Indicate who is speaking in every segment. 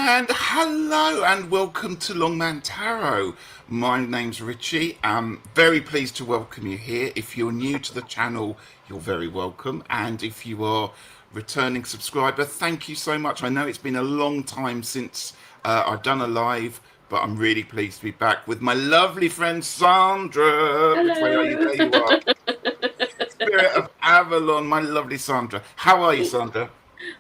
Speaker 1: And hello and welcome to Longman Tarot. My name's Richie. I'm very pleased to welcome you here. If you're new to the channel, you're very welcome. And if you are returning subscriber, thank you so much. I know it's been a long time since I've done a live, but I'm really pleased to be back with my lovely friend Sandra. Which way are you?
Speaker 2: Hello.
Speaker 1: There you are. Spirit of Avalon, my lovely Sandra. How are you, Sandra?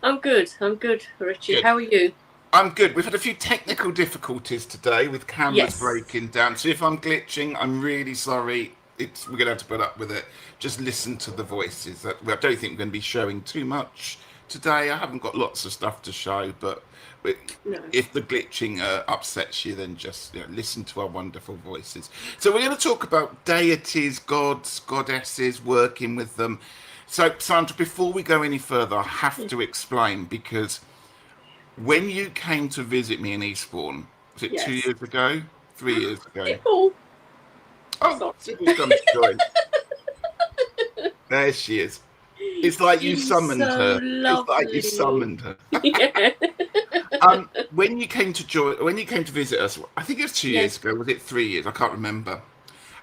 Speaker 2: I'm good. I'm good, Richie.
Speaker 1: Good.
Speaker 2: How are you?
Speaker 1: I'm good. We've had a few technical difficulties today with cameras
Speaker 2: Yes.
Speaker 1: breaking down. So if I'm glitching, I'm really sorry. We're gonna have to put up with it. Just listen to the voices. I don't think we're going to be showing too much today. I haven't got lots of stuff to show, but
Speaker 2: No.
Speaker 1: if the glitching upsets you, then just listen to our wonderful voices. So we're going to talk about deities, gods, goddesses, working with them. So Sandra, before we go any further, I have to explain because when you came to visit me in Eastbourne, was it two
Speaker 2: Yes.
Speaker 1: years ago? 3 years ago?
Speaker 2: Sybil.
Speaker 1: Oh,
Speaker 2: Sorry.
Speaker 1: Sybil's come to join. There she is. It's like you
Speaker 2: She's
Speaker 1: summoned
Speaker 2: so
Speaker 1: her. It's like you
Speaker 2: lovely.
Speaker 1: summoned her.
Speaker 2: Yeah.
Speaker 1: When you came to join, when you came to visit us, I think it was 2 years
Speaker 2: Yes.
Speaker 1: ago. Was it 3 years? I can't remember.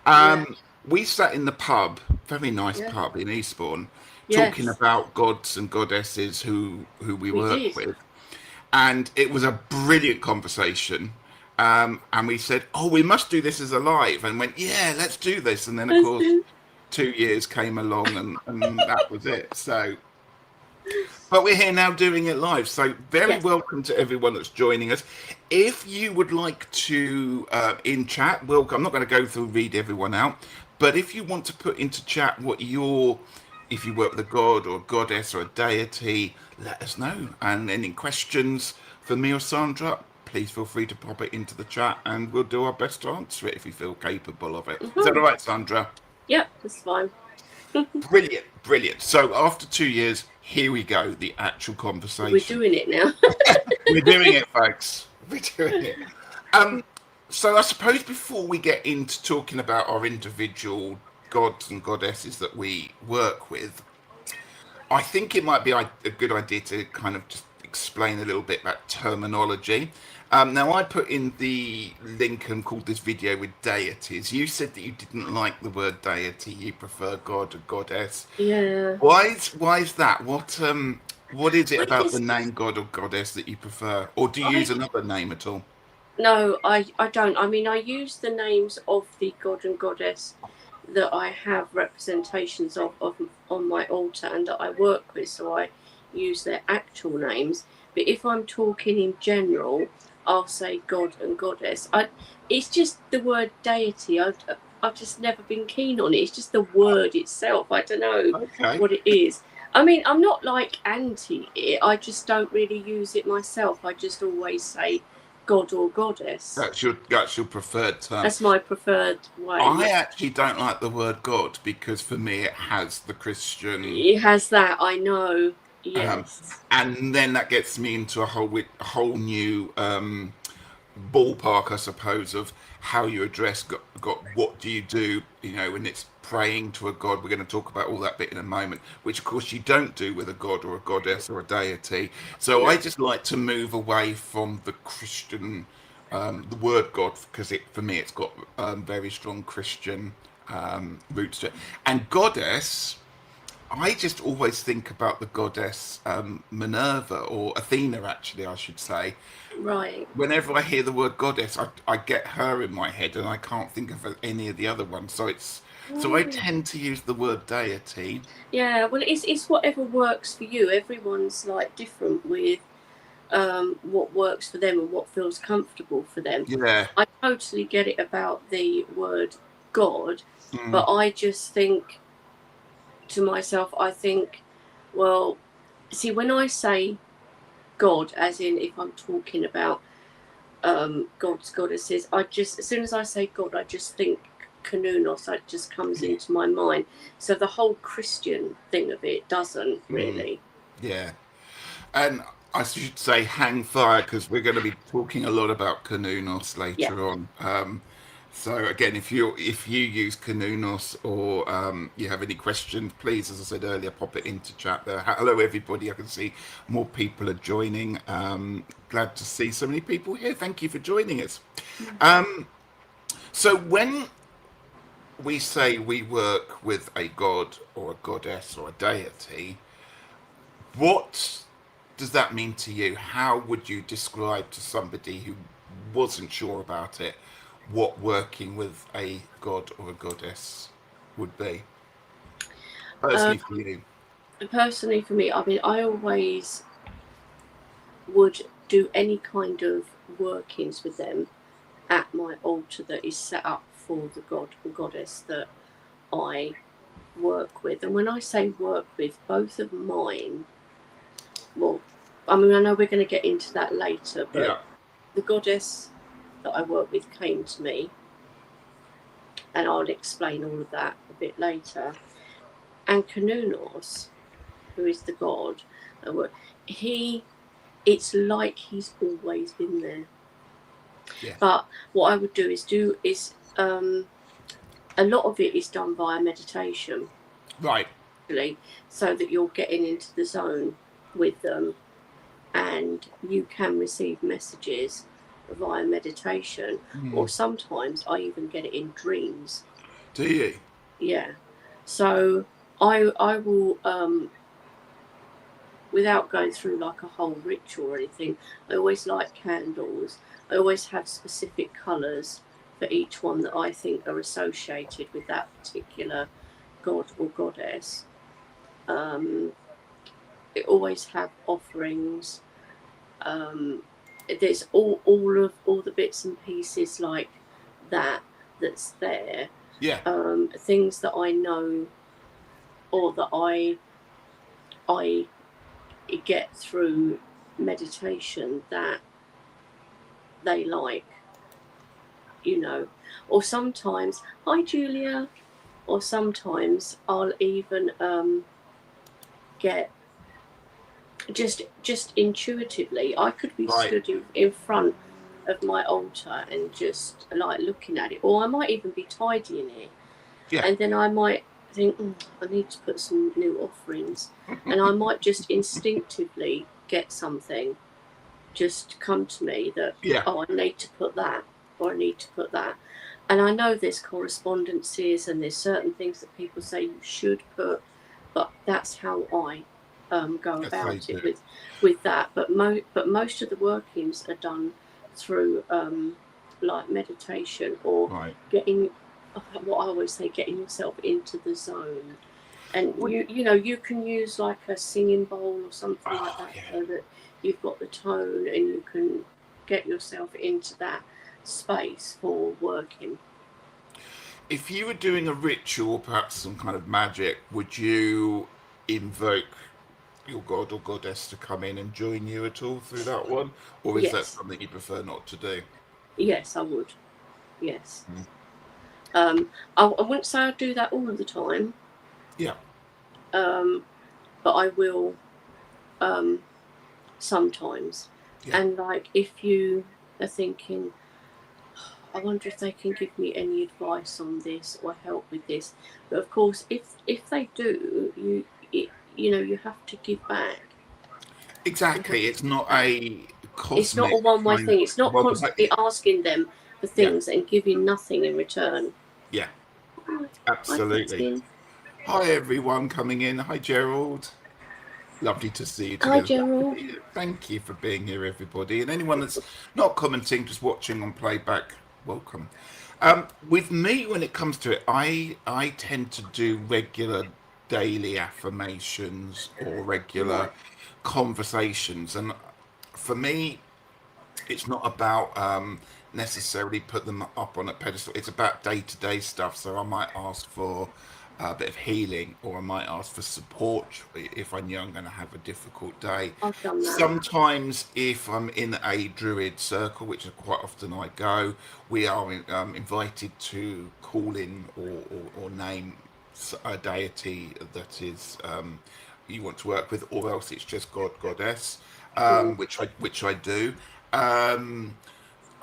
Speaker 2: Yeah.
Speaker 1: We sat in the pub, very nice
Speaker 2: Yeah.
Speaker 1: pub in Eastbourne, talking
Speaker 2: Yes.
Speaker 1: about gods and goddesses who we
Speaker 2: We
Speaker 1: work
Speaker 2: did.
Speaker 1: with, and it was a brilliant conversation. And we said, "Oh, we must do this as a live," and went, "Yeah, let's do this." And then, of
Speaker 2: That's
Speaker 1: course,
Speaker 2: it.
Speaker 1: 2 years came along, and that was it. So, but we're here now doing it live. So, very
Speaker 2: Yes.
Speaker 1: welcome to everyone that's joining us. If you would like to in chat, welcome. I'm not going to go through read everyone out, but if you want to put into chat what your if you work with a god or a goddess or a deity, let us know. And any questions for me or Sandra, please feel free to pop it into the chat, and we'll do our best to answer it if you feel capable of it. Is that all right, Sandra?
Speaker 2: Yep. That's fine.
Speaker 1: Brilliant, brilliant. So after 2 years, here we go, the actual
Speaker 2: We're
Speaker 1: conversation.
Speaker 2: doing it now.
Speaker 1: We're doing it, folks. We're doing it. Um, so I suppose before we get into talking about our individual gods and goddesses that we work with, I think it might be a good idea to kind of just explain a little bit about terminology. Now, I put in the link and called this video with deities. You said that you didn't like the word deity. You prefer god or goddess.
Speaker 2: Yeah.
Speaker 1: Why is that? What is it
Speaker 2: I
Speaker 1: about the
Speaker 2: just.
Speaker 1: name god or goddess that you prefer, or do you
Speaker 2: I
Speaker 1: use another name at all?
Speaker 2: No, I don't. I mean, I use the names of the god and goddess that I have representations of on my altar and that I work with, so I use their actual names. But if I'm talking in general, I'll say god and goddess. It's just the word deity. I've just never been keen on it. It's just the word itself. I don't know
Speaker 1: Okay,
Speaker 2: what it is. I mean, I'm not like anti it. I just don't really use it myself. I just always say god or goddess.
Speaker 1: that's your preferred term.
Speaker 2: That's my preferred way.
Speaker 1: I
Speaker 2: Yeah.
Speaker 1: actually don't like the word God because for me it has the Christian,
Speaker 2: It has that, I know.
Speaker 1: um,
Speaker 2: Yes.
Speaker 1: and then that gets me into a whole new ballpark, I suppose, of how you address God. What do you do? When it's praying to a god. We're going to talk about all that bit in a moment, which of course you don't do with a god or a goddess or a deity. So I
Speaker 2: No.
Speaker 1: just like to move away from the Christian, the word God, because for me it's got very strong Christian roots to it. And goddess, I just always think about the goddess Minerva, or Athena, actually, I should say.
Speaker 2: Right.
Speaker 1: Whenever I hear the word goddess, I get her in my head, and I can't think of any of the other ones. So I
Speaker 2: Oh.
Speaker 1: tend to use the word deity.
Speaker 2: Yeah, well, it's whatever works for you. Everyone's like different with what works for them and what feels comfortable for them.
Speaker 1: Yeah.
Speaker 2: I totally get it about the word God,
Speaker 1: Mm.
Speaker 2: but I just think to myself, I think, well, see, when I say God, as in if I'm talking about gods, goddesses, I just, as soon as I say God, I just think Kanunos, it just comes into my mind. So the whole Christian thing of it doesn't
Speaker 1: Mm.
Speaker 2: really.
Speaker 1: Yeah. And I should say hang fire, because we're going to be talking a lot about Canoenos
Speaker 2: Yeah.
Speaker 1: later on. So again, if you use Kanunos or you have any questions, please, as I said earlier, pop it into chat there. Hello, everybody. I can see more people are joining. Glad to see so many people here. Thank you for joining us. So when we say we work with a god or a goddess or a deity, what does that mean to you? How would you describe to somebody who wasn't sure about it what working with a god or a goddess would be?
Speaker 2: Um,
Speaker 1: Personally for you.
Speaker 2: Personally, for me, I mean, I always would do any kind of workings with them at my altar that is set up for the god or goddess that I work with. And when I say work with, both of mine, well, I mean, I know we're going to get into that later, but
Speaker 1: Yeah.
Speaker 2: the goddess that I work with came to me, and I'll explain all of that a bit later. And Kanunos, who is the god, it's like he's always been there.
Speaker 1: Yes.
Speaker 2: But what I would do is a lot of it is done via meditation,
Speaker 1: Right.
Speaker 2: really, so that you're getting into the zone with them, and you can receive messages via meditation, or sometimes I even get it in dreams.
Speaker 1: Do you?
Speaker 2: Yeah. So I will without going through like a whole ritual or anything, I always light candles. I always have specific colours for each one that I think are associated with that particular god or goddess. I always have offerings. There's all the bits and pieces like that's there.
Speaker 1: Yeah.
Speaker 2: Things that I know or that I get through meditation that they like, or sometimes, hi Julia, or sometimes I'll even get just intuitively. I could be
Speaker 1: Right.
Speaker 2: stood in front of my altar and just like looking at it, or I might even be tidying it,
Speaker 1: Yeah.
Speaker 2: and then I might think, I need to put some new offerings, and I might just instinctively get something just come to me that,
Speaker 1: Yeah.
Speaker 2: oh, I need to put that, or I need to put that. And I know there's correspondences and there's certain things that people say you should put, but that's how I go
Speaker 1: Yes, I
Speaker 2: about
Speaker 1: do.
Speaker 2: it with that. But most of the workings are done through like meditation or
Speaker 1: Right.
Speaker 2: getting, what I always say, getting yourself into the zone. And you can use like a singing bowl or something like that,
Speaker 1: Yeah.
Speaker 2: so that you've got the tone and you can get yourself into that space for working.
Speaker 1: If you were doing a ritual, perhaps some kind of magic, would you invoke your god or goddess to come in and join you at all through that one? Or is that
Speaker 2: Yes,
Speaker 1: something you prefer not to do?
Speaker 2: yes, I would. Yes. I wouldn't say I do that all the time,
Speaker 1: Yeah.
Speaker 2: but I will sometimes.
Speaker 1: Yeah.
Speaker 2: And like if you are thinking, I wonder if they can give me any advice on this or help with this. But of course, if they do, you have to give back.
Speaker 1: Exactly. It's not a
Speaker 2: It's not
Speaker 1: cosmic
Speaker 2: a one-way
Speaker 1: kind of.
Speaker 2: thing. It's not
Speaker 1: Well,
Speaker 2: constantly asking them for
Speaker 1: yeah.
Speaker 2: things and giving nothing in return.
Speaker 1: Yeah.
Speaker 2: Hi,
Speaker 1: Absolutely.
Speaker 2: Christine.
Speaker 1: Hi, everyone coming in. Hi, Gerald. Lovely to see you
Speaker 2: Hi,
Speaker 1: together.
Speaker 2: Gerald.
Speaker 1: Thank you for being here, everybody. And anyone that's not commenting, just watching on playback, welcome. With me, when it comes to it, I tend to do regular daily affirmations or regular
Speaker 2: Right.
Speaker 1: conversations. And for me, it's not about necessarily put them up on a pedestal. It's about day-to-day stuff. So I might ask for a bit of healing, or I might ask for support if I know I'm going to have a difficult day.
Speaker 2: I've done that.
Speaker 1: Sometimes, if I'm in a druid circle, which is quite often I go, we are invited to call in or name a deity that is you want to work with, or else it's just god, goddess,
Speaker 2: Mm.
Speaker 1: which I do. Um,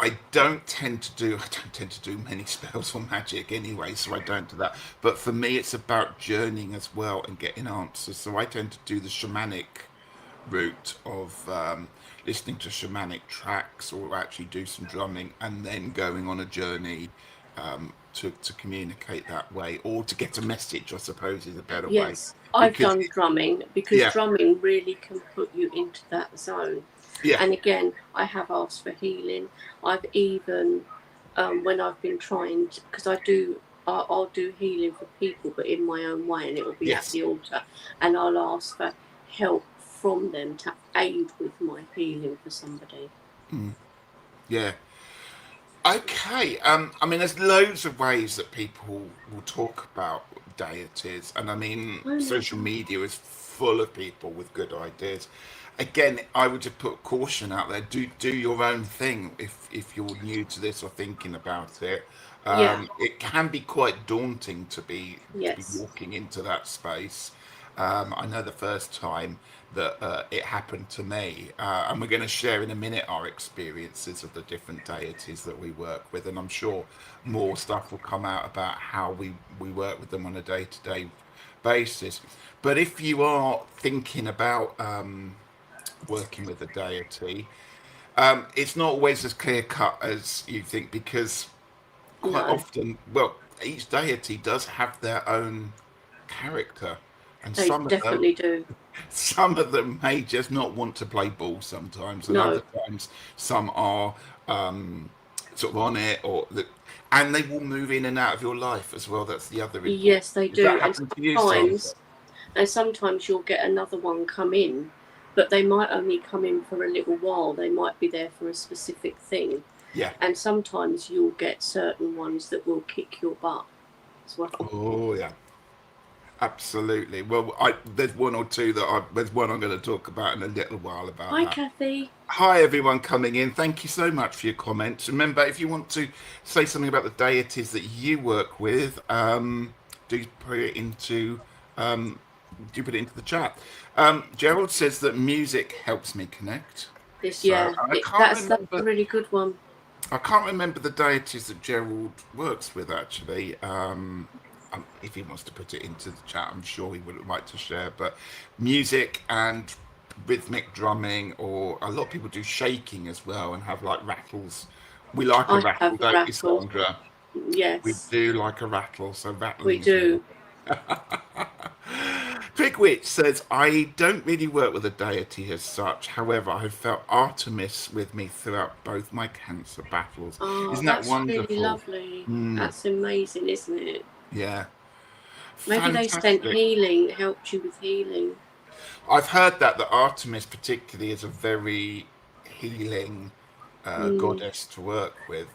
Speaker 1: I don't tend to do many spells or magic anyway, so I don't do that. But for me, it's about journeying as well and getting answers. So I tend to do the shamanic route of listening to shamanic tracks, or actually do some drumming and then going on a journey to communicate that way, or to get a message, I suppose, is a better way.
Speaker 2: Yes, I've
Speaker 1: Because
Speaker 2: done drumming, because
Speaker 1: yeah,
Speaker 2: drumming really can put you into that zone.
Speaker 1: yeah,
Speaker 2: And again, I have asked for healing. I've even, when I've been trying, because I'll do healing for people, but in my own way, and it will be at
Speaker 1: yes,
Speaker 2: the altar, and I'll ask for help from them to aid with my healing for somebody.
Speaker 1: yeah. Okay. I mean, there's loads of ways that people will talk about deities, and I mean,
Speaker 2: Oh my
Speaker 1: social
Speaker 2: God.
Speaker 1: media is full of people with good ideas. Again, I would just put caution out there. Do your own thing if you're new to this or thinking about it.
Speaker 2: Yeah,
Speaker 1: It can be quite daunting to be
Speaker 2: yes.
Speaker 1: walking into that space. I know the first time that it happened to me, and we're going to share in a minute our experiences of the different deities that we work with, and I'm sure more stuff will come out about how we work with them on a day-to-day basis. But if you are thinking about working with a deity, it's not always as clear cut as you think, because quite
Speaker 2: No,
Speaker 1: often, well, each deity does have their own character, and
Speaker 2: they definitely do.
Speaker 1: some of them may just not want to play ball sometimes, and other
Speaker 2: No,
Speaker 1: times some are um, sort of on it, and they will move in and out of your life as well. That's the other important.
Speaker 2: yes, they
Speaker 1: Does that
Speaker 2: do.
Speaker 1: happen to you, Sandra?
Speaker 2: And sometimes you'll get another one come in, but they might only come in for a little while. They might be there for a specific thing.
Speaker 1: Yeah.
Speaker 2: And sometimes you'll get certain ones that will kick your butt as well.
Speaker 1: Oh, yeah. Absolutely. Well, there's one or two there's one I'm going to talk about in a little while about
Speaker 2: Hi,
Speaker 1: that.
Speaker 2: Kathy.
Speaker 1: Hi, everyone coming in. Thank you so much for your comments. Remember, if you want to say something about the deities that you work with, do put it into um, do put it into the chat. Gerald says that music helps me connect.
Speaker 2: This,
Speaker 1: So
Speaker 2: yeah,
Speaker 1: I can't
Speaker 2: that's a
Speaker 1: remember.
Speaker 2: really good one.
Speaker 1: I can't remember the deities that Gerald works with actually. If he wants to put it into the chat, I'm sure he would like to share. But music and rhythmic drumming, or a lot of people do shaking as well and have like rattles. We like a
Speaker 2: I
Speaker 1: rattle,
Speaker 2: have a
Speaker 1: don't we,
Speaker 2: rattle.
Speaker 1: Sandra? We
Speaker 2: Yes,
Speaker 1: do like a rattle, so
Speaker 2: we
Speaker 1: rattling is really.
Speaker 2: do.
Speaker 1: Pigwitch says, I don't really work with a deity as such. However, I have felt Artemis with me throughout both my cancer battles.
Speaker 2: Oh,
Speaker 1: Isn't that
Speaker 2: that's really
Speaker 1: wonderful?
Speaker 2: lovely.
Speaker 1: Mm,
Speaker 2: That's amazing, isn't it?
Speaker 1: yeah.
Speaker 2: Maybe they sent
Speaker 1: Fantastic.
Speaker 2: healing, helped you with healing.
Speaker 1: I've heard that Artemis particularly is a very healing
Speaker 2: Mm.
Speaker 1: goddess to work with.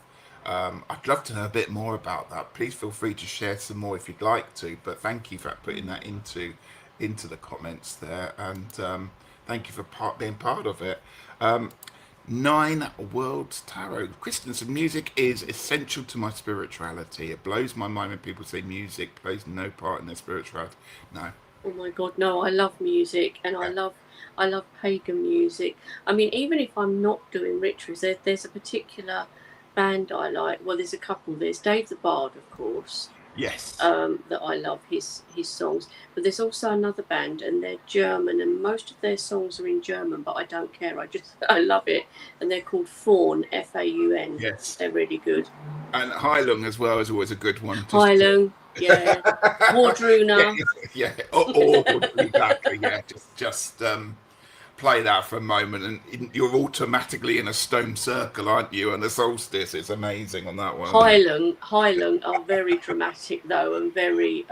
Speaker 1: I'd love to know a bit more about that. Please feel free to share some more if you'd like to. But thank you for putting that into the comments there, and thank you for being part of it. Um, Nine Worlds Tarot. Christensen, music is essential to my spirituality. It blows my mind when people say music plays no part in their spirituality. No.
Speaker 2: Oh my God, no, I love music, and
Speaker 1: Yeah.
Speaker 2: I love pagan music. I mean, even if I'm not doing rituals, there's a particular band I like. Well, there's a couple. There's Dave the Bard, of course,
Speaker 1: Yes.
Speaker 2: that I love his songs. But there's also another band, and they're German, and most of their songs are in German. But I don't care. I love it, and they're called Faun, Faun.
Speaker 1: Yes.
Speaker 2: They're really good.
Speaker 1: And Heilung as well is always a good one.
Speaker 2: Heilung, yeah,
Speaker 1: Yeah,
Speaker 2: Wardruna.
Speaker 1: yeah. Or exactly, yeah. Just play that for a moment, and you're automatically in a stone circle, aren't you? And the solstice is amazing on that one, isn't it?
Speaker 2: Highland are very dramatic though, and very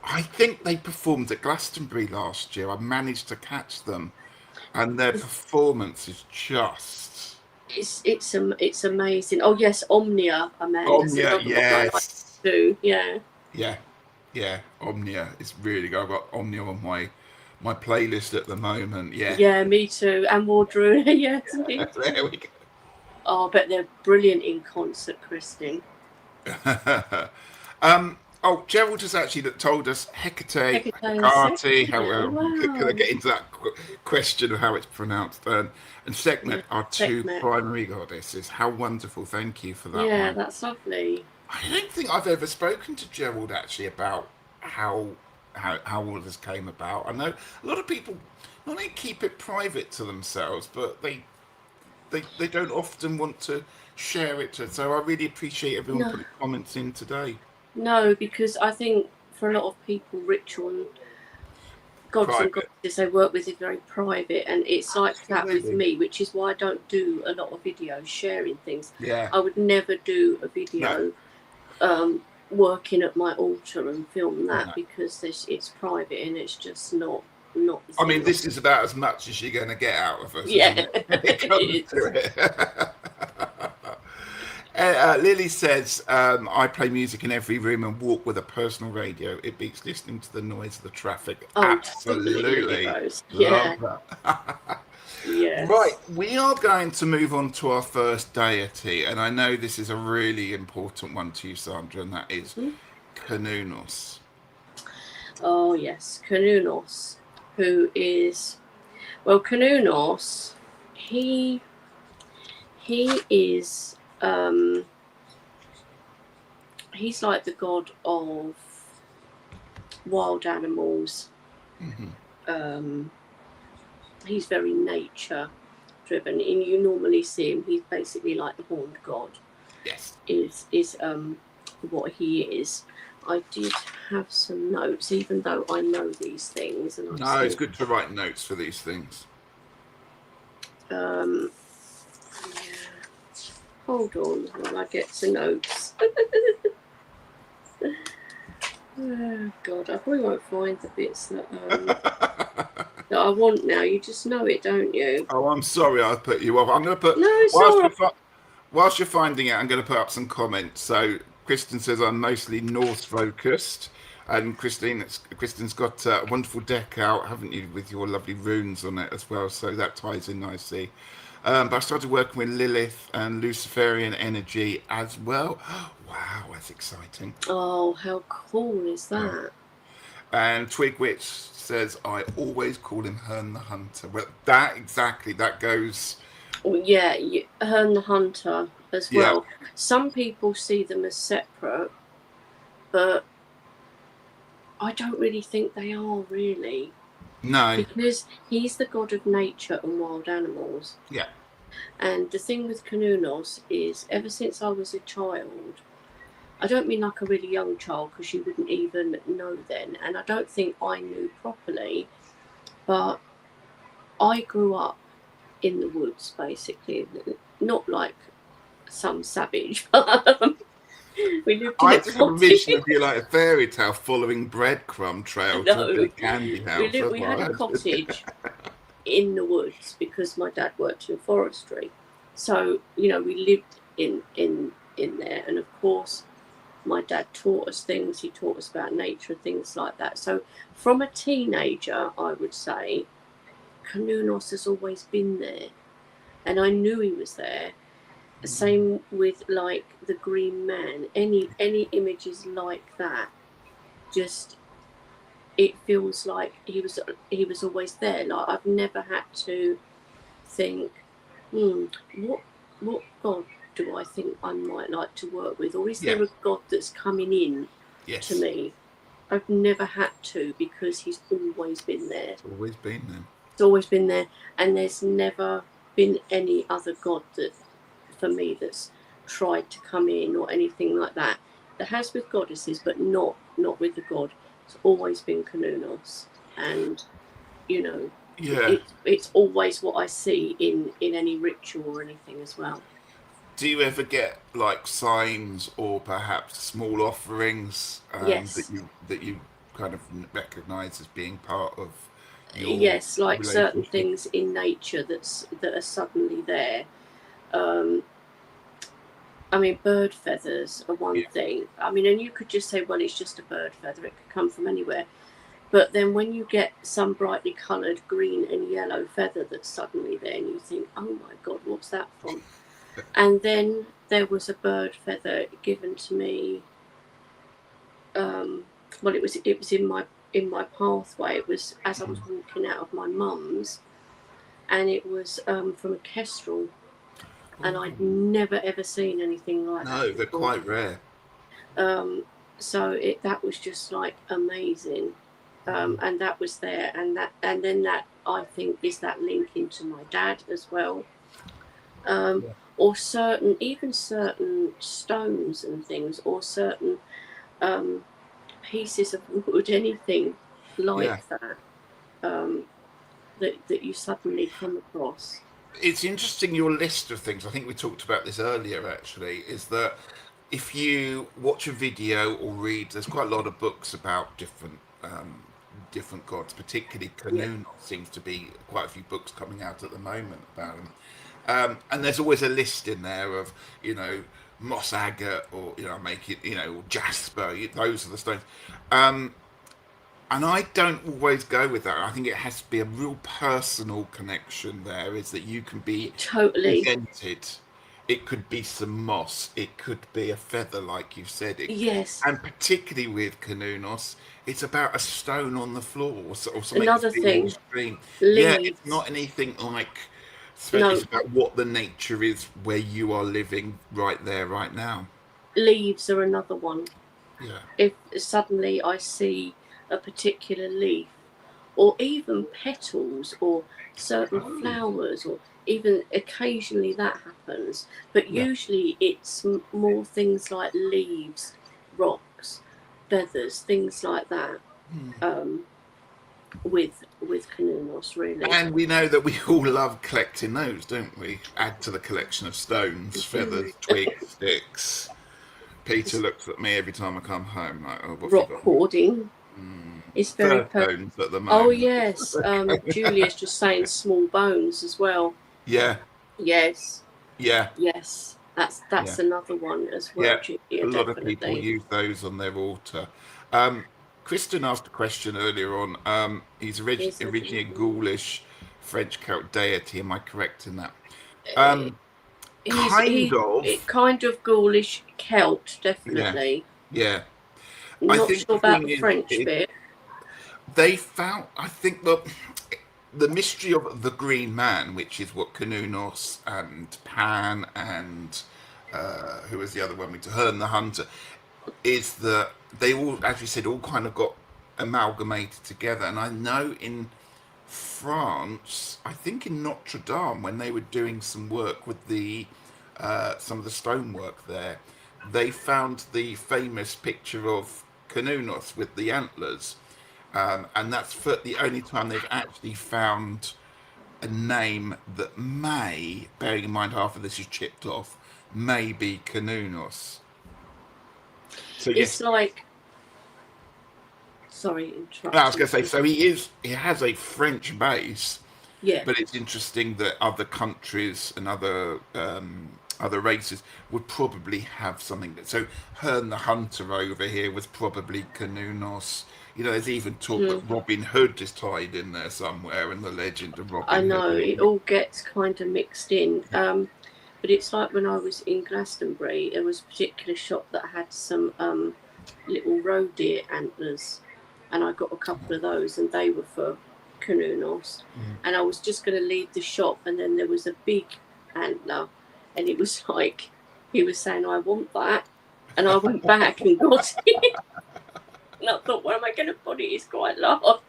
Speaker 1: I think they performed at Glastonbury last year. I managed to catch them, and their performance is just.
Speaker 2: it's amazing. Oh yes, Omnia, Amanda.
Speaker 1: Oh
Speaker 2: That's
Speaker 1: yeah,
Speaker 2: another one I like
Speaker 1: yes,
Speaker 2: too. Yeah.
Speaker 1: yeah, yeah. Omnia is really good. I've got Omnia on my playlist at the moment. Yeah,
Speaker 2: Yeah, me too. And Wardruna, yes, me too.
Speaker 1: there we
Speaker 2: Oh, I bet they're brilliant in concert, Christine.
Speaker 1: go. Oh, Gerald has actually told us Hecate,
Speaker 2: Hecate and
Speaker 1: Hecate. How
Speaker 2: Sekhmet.
Speaker 1: can I
Speaker 2: Wow.
Speaker 1: get into that question of how it's pronounced? And
Speaker 2: Yeah,
Speaker 1: Sekhmet are two
Speaker 2: Sekhmet.
Speaker 1: primary goddesses. How wonderful! Thank you for that
Speaker 2: Yeah,
Speaker 1: one.
Speaker 2: that's lovely.
Speaker 1: I don't think I've ever spoken to Gerald actually about how how all this came about. I know a lot of people not only keep it private to themselves, but they don't often want to share it. So I really appreciate everyone
Speaker 2: No,
Speaker 1: putting comments in today.
Speaker 2: no, because I think for a lot of people, ritual and gods and
Speaker 1: Private,
Speaker 2: goddesses they work with is very private, and it's like that with
Speaker 1: absolutely.
Speaker 2: me, which is why I don't do a lot of videos sharing things.
Speaker 1: Yeah.
Speaker 2: I would never do a
Speaker 1: No.
Speaker 2: video working at my altar and film that
Speaker 1: No.
Speaker 2: because it's private and it's just not the
Speaker 1: I mean,
Speaker 2: thing.
Speaker 1: this is about as much as you're going to get out of us, isn't
Speaker 2: Yeah,
Speaker 1: it? When it comes
Speaker 2: it
Speaker 1: to
Speaker 2: is.
Speaker 1: it. Lily says, I play music in every room and walk with a personal radio. It beats listening to the noise of the traffic.
Speaker 2: Oh, totally, Lily
Speaker 1: Absolutely.
Speaker 2: Rose.
Speaker 1: Love
Speaker 2: Yeah,
Speaker 1: that. Right,
Speaker 2: yes.
Speaker 1: we are going to move on to our first deity, and I know this is a really important one to you, Sandra, and that is
Speaker 2: Hmm?
Speaker 1: Kanunos.
Speaker 2: Oh, yes, Kanunos, who is Kanunos. He he is he's like the god of wild animals.
Speaker 1: Hmm.
Speaker 2: Um, he's very nature driven, and you normally see him. He's basically like the horned god.
Speaker 1: Yes.
Speaker 2: Is what he is. I did have some notes, even though I know these things, and I
Speaker 1: No, it's
Speaker 2: think
Speaker 1: good to write notes for these things.
Speaker 2: yeah. Hold on while I get some notes. Oh God, I probably won't find the bits that that I want now. You just know it, don't you?
Speaker 1: Oh, I'm sorry, I put you off. I'm going to put
Speaker 2: No, it's
Speaker 1: whilst
Speaker 2: all
Speaker 1: you're
Speaker 2: right.
Speaker 1: whilst you're finding it, I'm going to put up some comments. So Kristen says I'm mostly North focused, and Kristen's got a wonderful deck out, haven't you, with your lovely runes on it as well. So that ties in nicely. But I started working with Lilith and Luciferian energy as well. Wow, that's exciting.
Speaker 2: Oh, how cool is
Speaker 1: Yeah.
Speaker 2: that?
Speaker 1: And Twigwitch says I always call him Hern the Hunter. Well, that exactly that goes.
Speaker 2: Well, yeah, her and the hunter as
Speaker 1: Yeah.
Speaker 2: well. Some people see them as separate, but I don't really think they are really,
Speaker 1: No.
Speaker 2: because he's the god of nature and wild animals.
Speaker 1: Yeah.
Speaker 2: And the thing with Kanunos is, ever since I was a child, I don't mean like a really young child because you wouldn't even know then, and I don't think I knew properly, but I grew up in the woods basically, not like some savage, but we lived in
Speaker 1: I
Speaker 2: a
Speaker 1: just have a vision
Speaker 2: cottage.
Speaker 1: of you like a fairy tale following breadcrumb trail to a
Speaker 2: No,
Speaker 1: big candy house. That's
Speaker 2: we
Speaker 1: what
Speaker 2: had
Speaker 1: I
Speaker 2: a
Speaker 1: had.
Speaker 2: cottage in the woods because my dad worked in forestry, so we lived in there, and of course my dad taught us things. He taught us about nature, things like that. So from a teenager, I would say Kanunos has always been there, and I knew he was there. Same with like the Green Man. Any images like that, just it feels like he was always there. Like I've never had to think, hmm, what god do I think I might like to work with, or is
Speaker 1: Yeah.
Speaker 2: there a god that's coming in to
Speaker 1: Yes.
Speaker 2: me? I've never had to, because he's always been there.
Speaker 1: It's always been there.
Speaker 2: It's always been there, and there's never been any other god that, for me, that's tried to come in or anything like that. There has with goddesses, but not with the god. It's always been Kanunos, and you know,
Speaker 1: Yeah.
Speaker 2: it's always what I see in any ritual or anything as well.
Speaker 1: Do you ever get like signs or perhaps small offerings
Speaker 2: Yes,
Speaker 1: that you kind of recognise as being part of your
Speaker 2: yes, like certain
Speaker 1: relationship?
Speaker 2: things in nature that are suddenly there. Um, I mean, bird feathers are one
Speaker 1: Yeah.
Speaker 2: thing. I mean, and you could just say, well, it's just a bird feather. It could come from anywhere. But then when you get some brightly coloured green and yellow feather that's suddenly there, and you think, oh my God, what's that from? And then there was a bird feather given to me well, it was in my pathway. It was as I was walking out of my mum's, and it was from a kestrel, and I'd never ever seen anything like that.
Speaker 1: No, they're quite rare.
Speaker 2: So that was just like amazing, and that was there, and then that I think is that link into my dad as well, or certain stones and things, or certain pieces of wood, anything like that, that you suddenly come across.
Speaker 1: It's interesting, your list of things. I think we talked about this earlier, actually, is that if you watch a video or read, there's quite a lot of books about different gods, particularly Cthulhu. Seems to be quite a few books coming out at the moment about them. And there's always a list in there of, moss agate, or, make it, or jasper. Those are the stones. And I don't always go with that. I think it has to be a real personal connection there, is that you can be
Speaker 2: totally
Speaker 1: presented. It could be some moss. It could be a feather, like you said.
Speaker 2: Yes.
Speaker 1: And particularly with Cthulhu, it's about a stone on the floor or something.
Speaker 2: Another thing.
Speaker 1: Yeah, it's not anything like... It's about what the nature is where you are living right there, right now.
Speaker 2: Leaves are another one.
Speaker 1: Yeah.
Speaker 2: If suddenly I see a particular leaf, or even petals, or certain flowers, or even occasionally that happens, but usually it's more things like leaves, rocks, feathers, things like that. With Cthulhu, really.
Speaker 1: And we know that we all love collecting those, don't we? Add to the collection of stones, feathers, twigs, sticks. Peter looks at me every time I come home like, "Oh, what
Speaker 2: rock hoarding." It's very
Speaker 1: bones at the moment.
Speaker 2: Oh yes, Julia's just saying small bones as well.
Speaker 1: Yeah.
Speaker 2: Yes.
Speaker 1: Yeah.
Speaker 2: Yes, that's another one as well.
Speaker 1: Yeah.
Speaker 2: Julia,
Speaker 1: a lot of people use those on their altar. Kristen asked a question earlier on. He's originally a Gaulish French Celt deity. Am I correct in that?
Speaker 2: Kind of Gaulish Celt, definitely.
Speaker 1: Yeah.
Speaker 2: Not sure about the French bit.
Speaker 1: They found, I think, the mystery of the Green Man, which is what Cthulhu and Pan and who was the other one? Herne the Hunter, is that they all, as you said, all kind of got amalgamated together. And I know in France, I think in Notre Dame, when they were doing some work with some of the stonework there, they found the famous picture of Cthulhu with the antlers. And that's the only time they've actually found a name that may, bearing in mind half of this is chipped off, may be Cthulhu. So
Speaker 2: it's like... Sorry, interrupting.
Speaker 1: I was going to say, so he has a French base, but it's interesting that other countries and other races would probably have something. So Herne the Hunter over here was probably Cthulhu. There's even talk that Robin Hood is tied in there somewhere, and the legend of Robin Hood.
Speaker 2: I know, it all gets kind of mixed in. But it's like when I was in Glastonbury, there was a particular shop that had some little roe deer antlers, and I got a couple of those, and they were for Cthulhu. And I was just going to leave the shop, and then there was a big antler, and it was like, he was saying, "I want that," and I went back and got it. And I thought, where am I going to put it? It's quite large.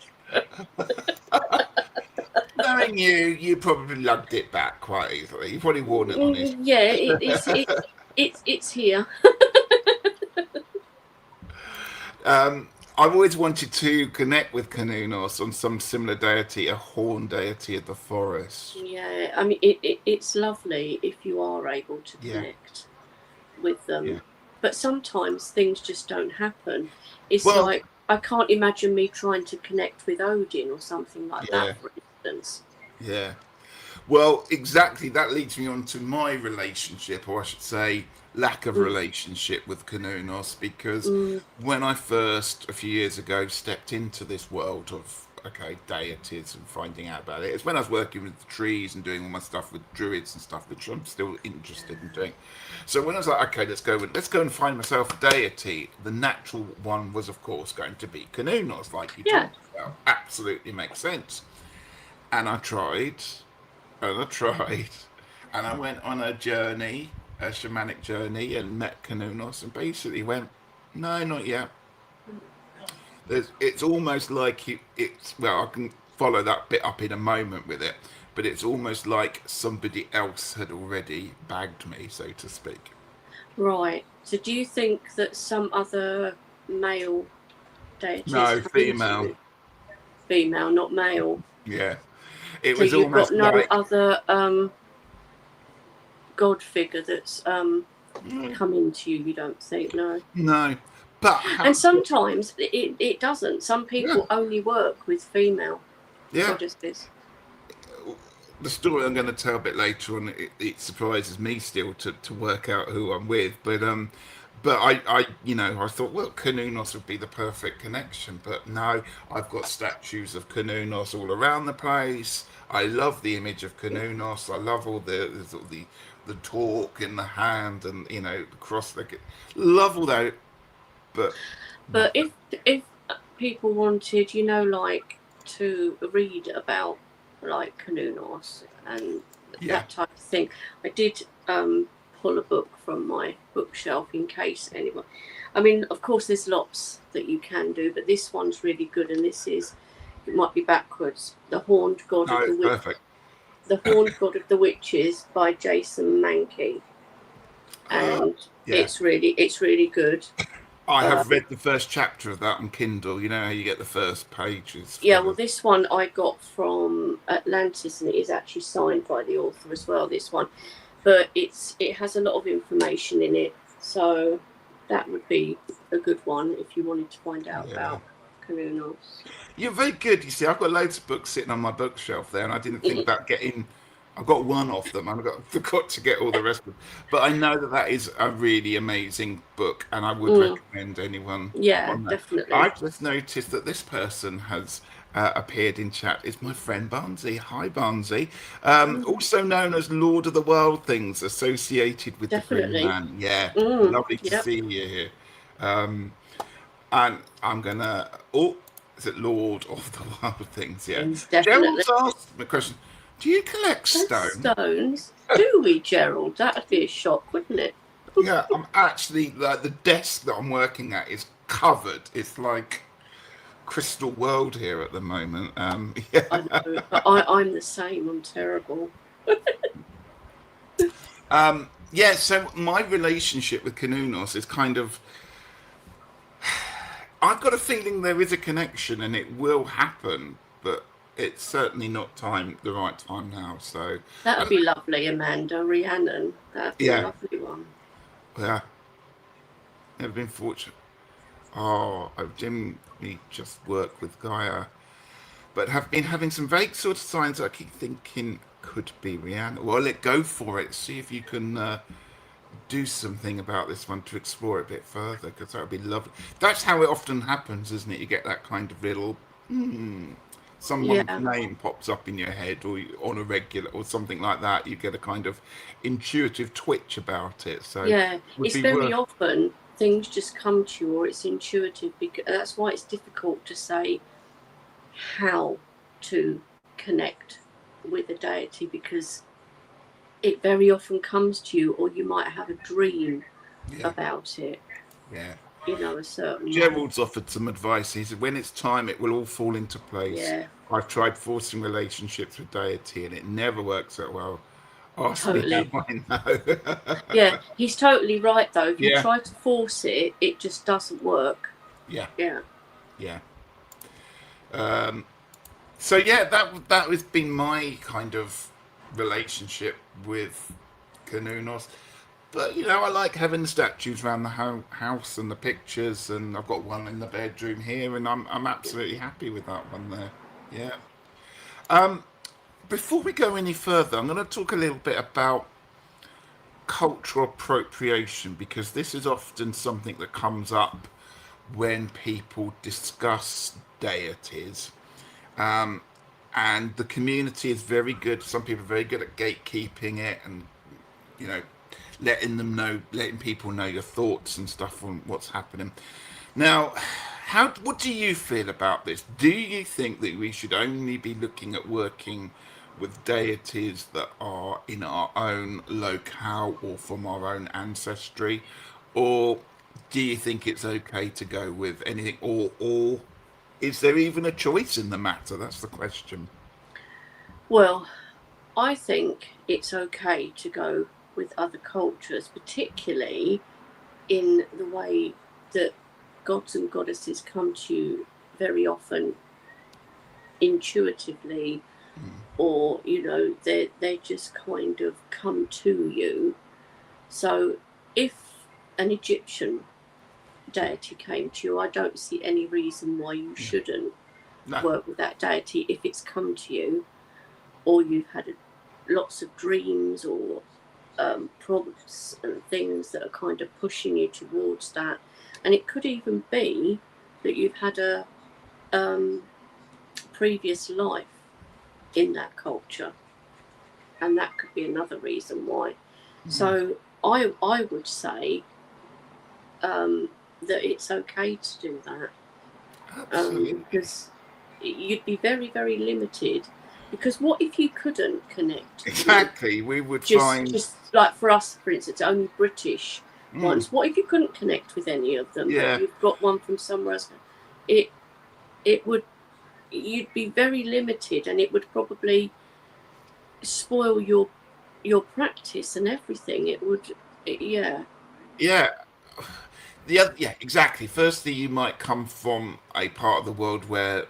Speaker 1: Knowing you probably lugged it back quite easily. You've probably worn it on it.
Speaker 2: Yeah, it's here.
Speaker 1: I've always wanted to connect with Cthulhu on some similar deity, a horn deity of the forest.
Speaker 2: Yeah, I mean, it's lovely if you are able to connect with them. Yeah. But sometimes things just don't happen. It's like, I can't imagine me trying to connect with Odin or something like that, for instance.
Speaker 1: Yeah. Well, exactly. That leads me on to my relationship, or I should say, lack of relationship with Cthulhu, because when I first, a few years ago, stepped into this world of okay, deities and finding out about it. It's when I was working with the trees and doing all my stuff with druids and stuff, which I'm still interested in doing. So when I was like, okay, let's go and find myself a deity. The natural one was, of course, going to be Cernunnos, like you
Speaker 2: Yeah.
Speaker 1: talked about. Absolutely makes sense. And I tried, and I tried, and I went on a journey, a shamanic journey, and met Cernunnos, and basically went, no, not yet. It's almost like it's well, I can follow that bit up in a moment with it, but it's almost like somebody else had already bagged me, so to speak.
Speaker 2: Right. So do you think that some other male deities
Speaker 1: No,
Speaker 2: come into
Speaker 1: female.
Speaker 2: you? Female, not male.
Speaker 1: Yeah, it
Speaker 2: So
Speaker 1: was
Speaker 2: you've got
Speaker 1: almost
Speaker 2: no
Speaker 1: like
Speaker 2: other god figure that's come into you, you don't think? No.
Speaker 1: no, but
Speaker 2: And sometimes it doesn't. Some
Speaker 1: yeah,
Speaker 2: people only work with female
Speaker 1: yeah.
Speaker 2: goddesses.
Speaker 1: The story I'm going to tell a bit later on, it surprises me still to work out who I'm with, but I thought, well, Cernunnos would be the perfect connection, but no, I've got statues of Cernunnos all around the place. I love the image of Cernunnos. I love all the talk in the hand, and the cross leg. Love all that, but
Speaker 2: But
Speaker 1: nothing.
Speaker 2: if people wanted, like to read about like Cernunnos and
Speaker 1: Yeah,
Speaker 2: that type of thing, I did pull a book from my bookshelf in case anyone. I mean, of course, there's lots that you can do, but this one's really good, and it might be backwards. The Horned God
Speaker 1: no,
Speaker 2: of the
Speaker 1: it's
Speaker 2: Witch,
Speaker 1: perfect.
Speaker 2: The Horned God of the Witches by Jason Mankey, and
Speaker 1: Yeah.
Speaker 2: it's really good.
Speaker 1: I have
Speaker 2: Um,
Speaker 1: read the first chapter of that on Kindle. You know how you get the first pages
Speaker 2: Yeah,
Speaker 1: for
Speaker 2: well,
Speaker 1: the.
Speaker 2: this one I got from Atlantis, and it is actually signed by the author as well. This one, but it has a lot of information in it, so that would be a good one if you wanted to find out
Speaker 1: Yeah.
Speaker 2: about Cernunnos.
Speaker 1: You're very good. You see, I've got loads of books sitting on my bookshelf there, and I didn't think about getting. I've got one of them, and forgot to get all the rest of them. But I know that is a really amazing book, and I would
Speaker 2: Mm,
Speaker 1: recommend anyone
Speaker 2: yeah,
Speaker 1: on that.
Speaker 2: definitely.
Speaker 1: I've just noticed that this person has appeared in chat. Is my friend Barnsey. Hi, Barnsey.
Speaker 2: Mm,
Speaker 1: Also known as Lord of the World Things, associated with the Green
Speaker 2: definitely.
Speaker 1: Man. Yeah, lovely to
Speaker 2: Yep,
Speaker 1: see you here. Um, And I'm gonna. Oh, is it Lord of the Wild Things? Yeah.
Speaker 2: it's definitely.
Speaker 1: Gerald's asked me a question. Do you collect
Speaker 2: And
Speaker 1: stone?
Speaker 2: stones, do we, Gerald? That'd be a shock, wouldn't it?
Speaker 1: Yeah, I'm actually like the desk that I'm working at is covered. It's like crystal world here at the moment.
Speaker 2: I
Speaker 1: Yeah.
Speaker 2: know, but I'm the same. I'm terrible.
Speaker 1: Yeah. So my relationship with Cernunnos is kind of. I've got a feeling there is a connection and it will happen, but it's certainly not the right time now. So,
Speaker 2: That would
Speaker 1: and
Speaker 2: be lovely, Amanda. Rhiannon. That'd be a
Speaker 1: yeah,
Speaker 2: lovely one.
Speaker 1: yeah, never been fortunate. Oh, I've generally just worked with Gaia, but have been having some vague sort of signs that I keep thinking could be Rihanna. Well, let go for it. See if you can do something about this one to explore it a bit further, because that would be lovely. That's how it often happens, isn't it? You get that kind of little someone's
Speaker 2: Yeah,
Speaker 1: name pops up in your head, or on a regular, or something like that. You get a kind of intuitive twitch about it. So,
Speaker 2: yeah.
Speaker 1: would
Speaker 2: It's
Speaker 1: be
Speaker 2: very
Speaker 1: worth.
Speaker 2: often things just come to you, or it's intuitive. Because that's why it's difficult to say how to connect with a deity, because it very often comes to you, or you might have a dream
Speaker 1: Yeah,
Speaker 2: about it.
Speaker 1: yeah.
Speaker 2: A certain way.
Speaker 1: Gerald's offered some advice. He said, when it's time, it will all fall into place.
Speaker 2: Yeah,
Speaker 1: I've tried forcing relationships with deity and it never works out well. Ask me how
Speaker 2: totally.
Speaker 1: I know.
Speaker 2: Yeah, he's totally right though. If you
Speaker 1: Yeah,
Speaker 2: try to force it, it just doesn't work.
Speaker 1: yeah,
Speaker 2: Yeah.
Speaker 1: yeah. So yeah, that has been my kind of relationship with Cernunnos. But I like having the statues around the house and the pictures, and I've got one in the bedroom here, and I'm absolutely happy with that one there. Yeah. Before we go any further, I'm going to talk a little bit about cultural appropriation, because this is often something that comes up when people discuss deities. um, and the community is very good. Some people are very good at gatekeeping it, and you know, letting people know your thoughts and stuff on what's happening. Now, what do you feel about this? Do you think that we should only be looking at working with deities that are in our own locale or from our own ancestry, or do you think it's okay to go with anything, or is there even a choice in the matter? That's the question.
Speaker 2: Well, I think it's okay to go with other cultures, particularly in the way that gods and goddesses come to you very often intuitively, or they just kind of come to you. So if an Egyptian deity came to you, I don't see any reason why you shouldn't
Speaker 1: No.
Speaker 2: work with that deity if it's come to you, or you've had lots of dreams or prompts and things that are kind of pushing you towards that. And it could even be that you've had a previous life in that culture, and that could be another reason why. So I would say that it's okay to do that,
Speaker 1: Absolutely.
Speaker 2: because you'd be very, very limited. Because what if you couldn't connect?
Speaker 1: Exactly. We would
Speaker 2: Just,
Speaker 1: find.
Speaker 2: just like for us, for instance, only British ones. What if you couldn't connect with any of them,
Speaker 1: Yeah.
Speaker 2: but you've got one from somewhere else? It would, you'd be very limited, and it would probably spoil your practice and everything. It would, yeah.
Speaker 1: Yeah. Yeah, exactly. Firstly, you might come from a part of the world where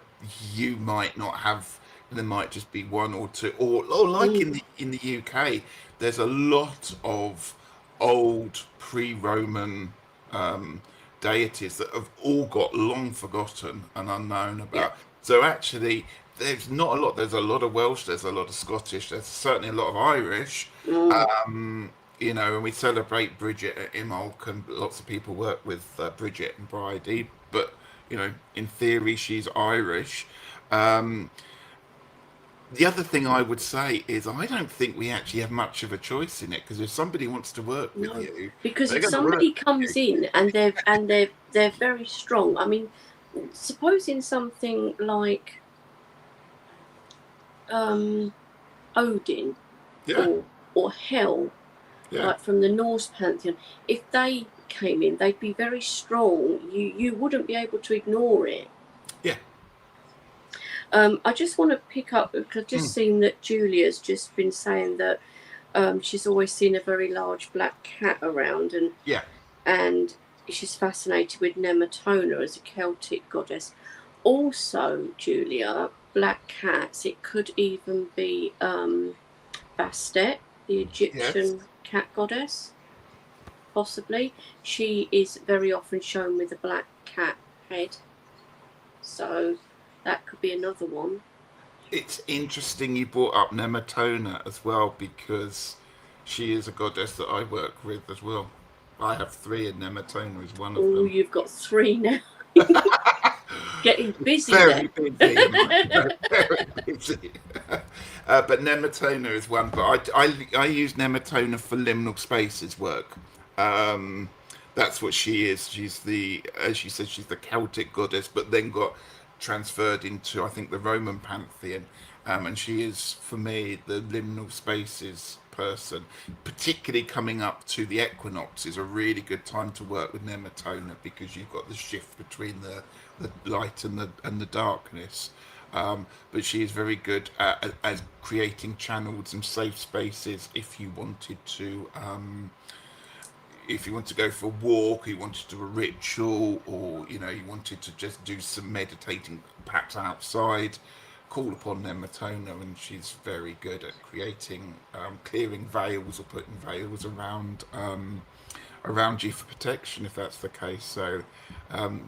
Speaker 1: you might not have. There might just be one or two, or like
Speaker 2: Mm,
Speaker 1: in the UK, there's a lot of old pre-Roman um, deities that have all got long forgotten and unknown
Speaker 2: yeah.
Speaker 1: about. So actually, there's not a lot. There's a lot of Welsh. There's a lot of Scottish. There's certainly a lot of Irish.
Speaker 2: Mm,
Speaker 1: You know, and we celebrate Bridget at Imolc, and lots of people work with Bridget and Bridie, but you know, in theory, she's Irish. Um, the other thing I would say is I don't think we actually have much of a choice in it, because if somebody wants to work with
Speaker 2: no,
Speaker 1: you,
Speaker 2: because
Speaker 1: they're
Speaker 2: if
Speaker 1: going to work
Speaker 2: somebody
Speaker 1: with
Speaker 2: comes
Speaker 1: you.
Speaker 2: in and they're very strong. I mean, supposing something like um, Odin
Speaker 1: Yeah,
Speaker 2: or Hel,
Speaker 1: yeah,
Speaker 2: like from the Norse pantheon, if they came in, they'd be very strong. You wouldn't be able to ignore it.
Speaker 1: yeah.
Speaker 2: I just want to pick up, because I've just
Speaker 1: Mm,
Speaker 2: seen that Julia's just been saying that she's always seen a very large black cat around,
Speaker 1: yeah.
Speaker 2: and she's fascinated with Nematona as a Celtic goddess. Also, Julia, black cats, it could even be Bastet, the
Speaker 1: Yes.
Speaker 2: Egyptian cat goddess, possibly. She is very often shown with a black cat head, so that could be another one.
Speaker 1: It's interesting you brought up Nematona as well, because she is a goddess that I work with as well. I have three, and Nematona is one of
Speaker 2: Oh,
Speaker 1: them.
Speaker 2: you've got three now. Getting busy
Speaker 1: Very
Speaker 2: then.
Speaker 1: busy, very busy. But Nematona is one. But I use Nematona for liminal spaces work. Um, that's what she is. She's the, as she said, she's the Celtic goddess, but then got transferred into, I think, the Roman pantheon. And she is, for me, the liminal spaces person. Particularly coming up to the equinox is a really good time to work with Nematona, because you've got the shift between the light and the darkness. But she is very good at creating channels and safe spaces if you wanted to. If you want to go for a walk, you wanted to do a ritual, or you know you wanted to just do some meditating, perhaps outside, call upon Nematona, and she's very good at creating, clearing veils or putting veils around you for protection, if that's the case. So,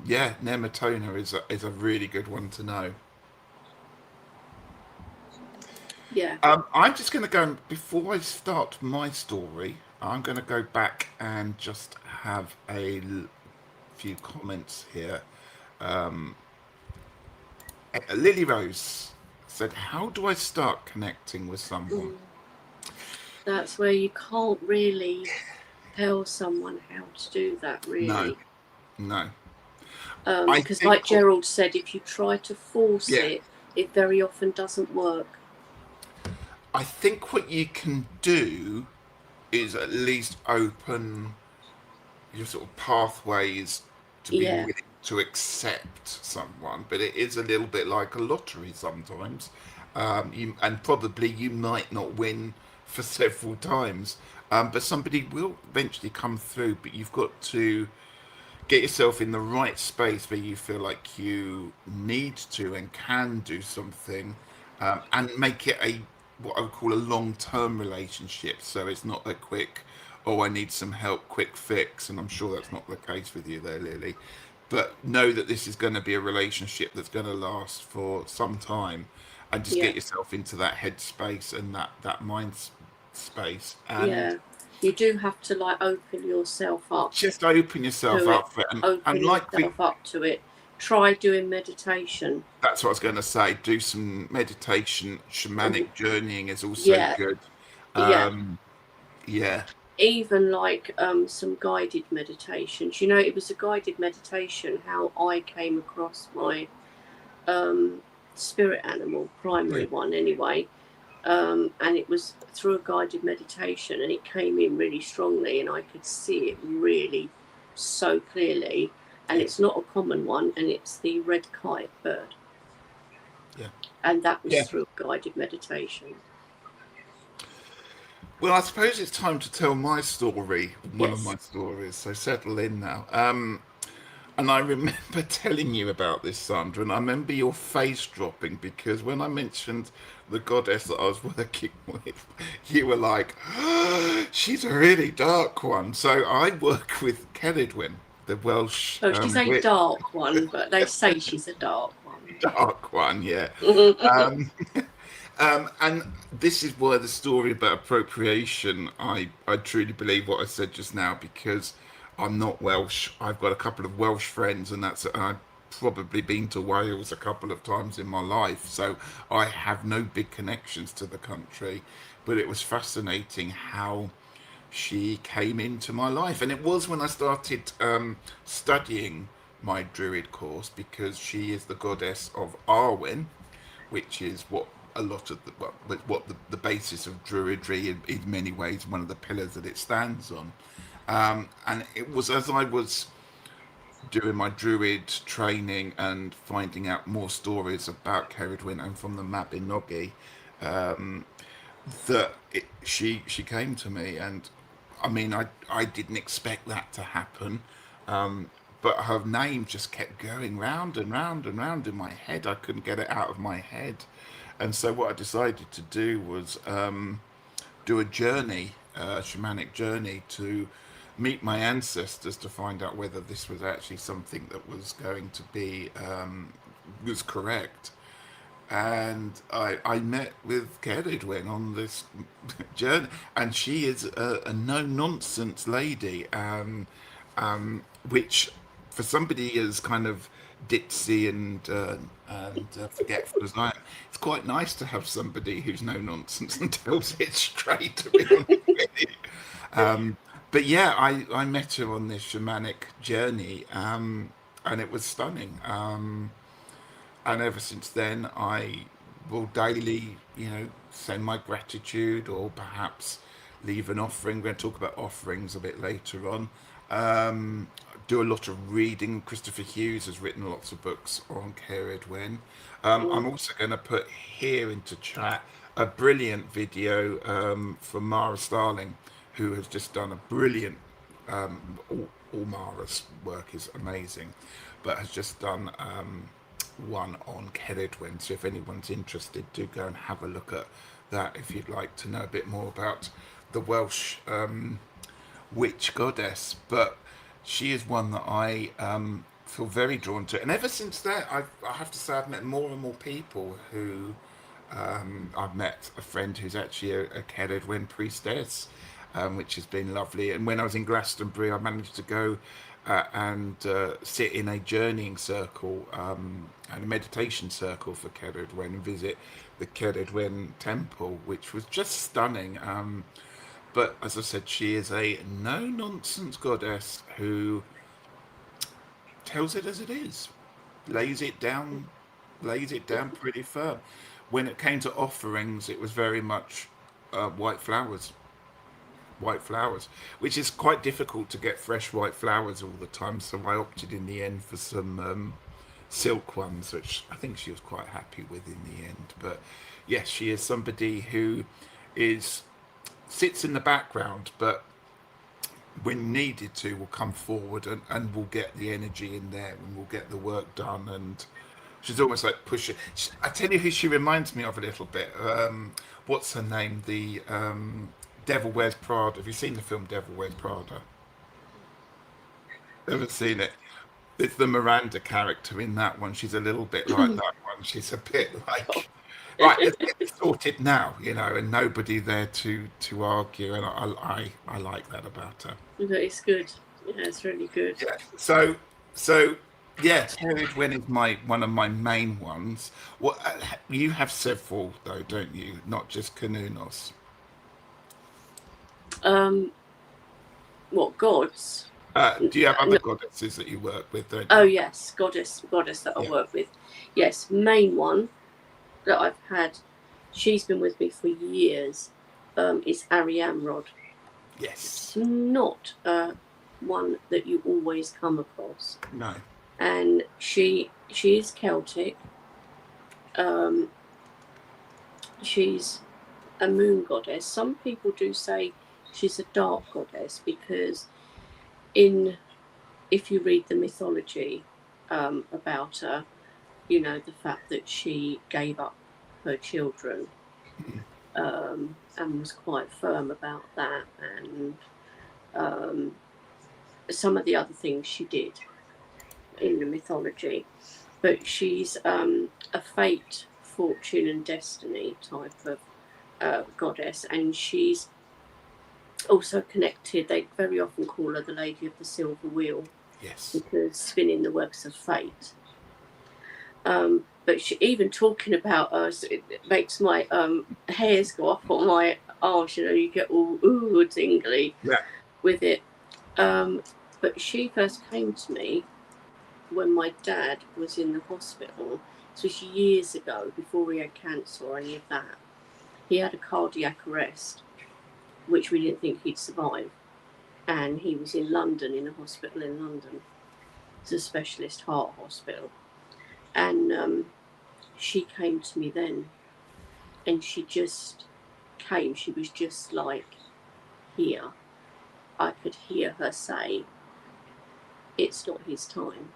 Speaker 1: yeah, Nematona is a really good one to know.
Speaker 2: Yeah.
Speaker 1: I'm just going to go, before I start my story, I'm going to go back and just have few comments here. Lily Rose, said, how do I start connecting with someone?
Speaker 2: That's where you can't really tell someone how to do that,
Speaker 1: No,
Speaker 2: really.
Speaker 1: no. I
Speaker 2: Because,
Speaker 1: think,
Speaker 2: like Gerald said, if you try to force
Speaker 1: yeah,
Speaker 2: it, it very often doesn't work.
Speaker 1: I think what you can do is at least open your sort of pathways to be
Speaker 2: Yeah,
Speaker 1: willing to accept someone, but it is a little bit like a lottery sometimes. And probably you might not win for several times, but somebody will eventually come through. But you've got to get yourself in the right space where you feel like you need to and can do something, and make it a what I would call a long-term relationship. So it's not a quick, oh, I need some help, quick fix. And I'm sure that's not the case with you there, Lily. But know that this is going to be a relationship that's going to last for some time, and just
Speaker 2: yeah,
Speaker 1: get yourself into that headspace and that mind space, and
Speaker 2: yeah. You do have to like open yourself up
Speaker 1: just open yourself
Speaker 2: to it,
Speaker 1: up for it. And
Speaker 2: open
Speaker 1: like we
Speaker 2: yourself up to it. Try doing meditation.
Speaker 1: That's what I was going to say. Do some meditation.
Speaker 2: Um,
Speaker 1: Shamanic journeying is also
Speaker 2: yeah,
Speaker 1: good.
Speaker 2: yeah.
Speaker 1: Um, yeah.
Speaker 2: Even like some guided meditations. You know, it was a guided meditation how I came across my spirit animal,
Speaker 1: Yeah.
Speaker 2: primary one anyway. And it was through a guided meditation, and it came in really strongly, and I could see it really so clearly. And
Speaker 1: Yeah.
Speaker 2: it's not a common one, and it's the red kite bird,
Speaker 1: Yeah.
Speaker 2: and that was
Speaker 1: Yeah.
Speaker 2: through a guided meditation.
Speaker 1: Well, I suppose it's time to tell my story, one of
Speaker 2: Yes.
Speaker 1: my stories. So settle in now. And I remember telling you about this, Sandra, and I remember your face dropping because when I mentioned the goddess that I was working with, you were like, she's a really dark one. So I work with Ceridwen, the Welsh
Speaker 2: Oh, she's a
Speaker 1: witch.
Speaker 2: dark one, but they say she's a dark one.
Speaker 1: Dark one, yeah. Um, and this is where the story about appropriation, I truly believe what I said just now because I'm not Welsh. I've got a couple of Welsh friends, and I've probably been to Wales a couple of times in my life, so I have no big connections to the country. But it was fascinating how she came into my life, and it was when I started studying my druid course because she is the goddess of Arwen, which is what a lot of the basis of druidry in many ways, one of the pillars that it stands on. And it was as I was doing my druid training and finding out more stories about Ceridwen and from the Mabinogi, she came to me. And I mean, I didn't expect that to happen, but her name just kept going round and round and round in my head. I couldn't get it out of my head, and so what I decided to do was do a journey, a shamanic journey, to meet my ancestors to find out whether this was actually something that was going to be was correct. And I met with Ceridwen on this journey, and she is a no nonsense lady, which for somebody as kind of ditzy and forgetful as I am, it's quite nice to have somebody who's no nonsense and tells it straight. To be honest with you. Um, but yeah, I met her on this shamanic journey, and it was stunning. And ever since then, I will daily, send my gratitude or perhaps leave an offering. We're going to talk about offerings a bit later on. Um, do a lot of reading. Christopher Hughes has written lots of books on Ceridwen. I'm
Speaker 2: Mm.
Speaker 1: also going to put here into chat a brilliant video from Mara Starling, who has just done a brilliant. All Mara's work is amazing, but has just done one on Ceridwen. So if anyone's interested, do go and have a look at that if you'd like to know a bit more about the Welsh witch goddess. But she is one that I feel very drawn to. And ever since that, I have to say I've met more and more people who I've met a friend who's actually a Ceridwen priestess, which has been lovely. And when I was in Glastonbury, I managed to go and sit in a journeying circle and a meditation circle for Ceridwen and visit the Keredwen temple, which was just stunning. But as I said, she is a no-nonsense goddess who tells it as it is, lays it down, lays it down pretty firm. When it came to offerings, it was very much white flowers, white flowers, which is quite difficult to get fresh white flowers all the time. So I opted in the end for some silk ones, which I think she was quite happy with in the end. But yes, she is somebody who is sits in the background, but when needed to, will come forward and will get the energy in there and will get the work done. And she's almost like pushing. I tell you who she reminds me of a little bit. What's her name? The Devil Wears Prada. Have you seen the film Devil Wears Prada? Never seen it. It's the Miranda character in that one. She's a little bit like that one. She's a bit like, right, let's get this sorted now, and nobody there to argue. And I like that about her.
Speaker 2: But it's good. Yeah, it's really good.
Speaker 1: Yeah. So yeah, Terry Wynn is one of my main ones. Well, you have several though, don't you? Not just Kanunos.
Speaker 2: What gods?
Speaker 1: Do you have other
Speaker 2: No.
Speaker 1: goddesses that you work with? Don't you?
Speaker 2: Oh yes, goddess that I
Speaker 1: Yeah.
Speaker 2: work with. Yes, main one that I've had. She's been with me for years. Is Ariamrod.
Speaker 1: Yes.
Speaker 2: It's not one that you always come across,
Speaker 1: No.
Speaker 2: and she is Celtic. She's a moon goddess. Some people do say she's a dark goddess because if you read the mythology about her, the fact that she gave up her children and was quite firm about that, and some of the other things she did in the mythology. But she's a fate, fortune, and destiny type of goddess, and she's also connected. They very often call her the Lady of the Silver Wheel.
Speaker 1: Yes.
Speaker 2: Because spinning the webs of fate. But she, even talking about her, it makes my hairs go up on my arms. You get all tingly with it. But she first came to me when my dad was in the hospital. This was years ago, before he had cancer or any of that. He had a cardiac arrest, which we didn't think he'd survive. And he was in London, in a hospital in London. It's a specialist heart hospital. And she came to me then, and she just came. She was just like here. I could hear her say, "It's not his time."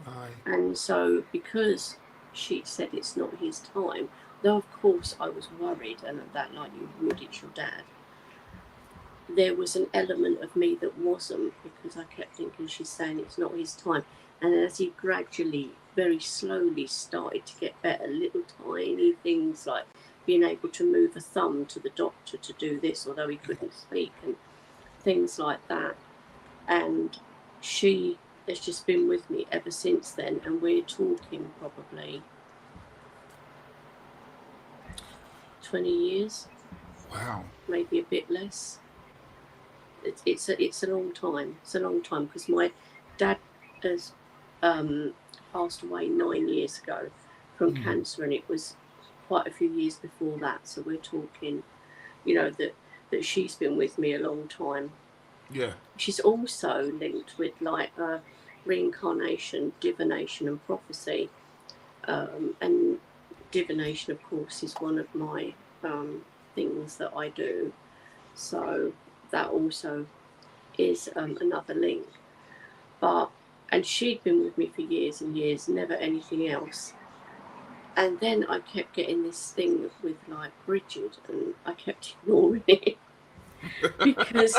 Speaker 1: Right.
Speaker 2: And so, because she said it's not his time, though of course I was worried, and that like you would, it's your dad. There was an element of me that wasn't, because I kept thinking she's saying it's not his time. And as he gradually, very slowly started to get better, little tiny things like being able to move a thumb to the doctor to do this, although he couldn't speak, and things like that. And she has just been with me ever since then, and we're talking probably 20 years.
Speaker 1: Wow.
Speaker 2: Maybe a bit less. It's a long time. It's a long time, because my dad has passed away 9 years ago from cancer, and it was quite a few years before that. So we're talking, that she's been with me a long time.
Speaker 1: Yeah.
Speaker 2: She's also linked with like reincarnation, divination, and prophecy. And divination, of course, is one of my things that I do. So that also is another link. And she'd been with me for years and years, never anything else. And then I kept getting this thing with like Bridget, and I kept ignoring it because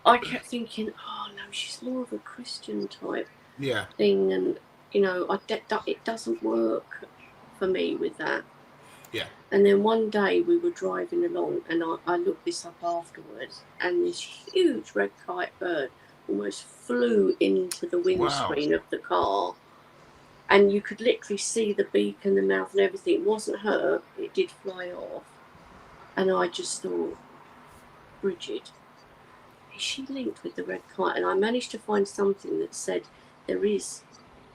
Speaker 2: I kept thinking, oh no, she's more of a Christian type thing, and it doesn't work for me with that.
Speaker 1: Yeah.
Speaker 2: And then one day we were driving along, and I looked this up afterwards, and this huge red kite bird almost flew into the windscreen of the car. and you could literally see the beak and the mouth and everything. It wasn't her. It did fly off, and I just thought, Bridget, is she linked with the red kite? And I managed to find something that said there is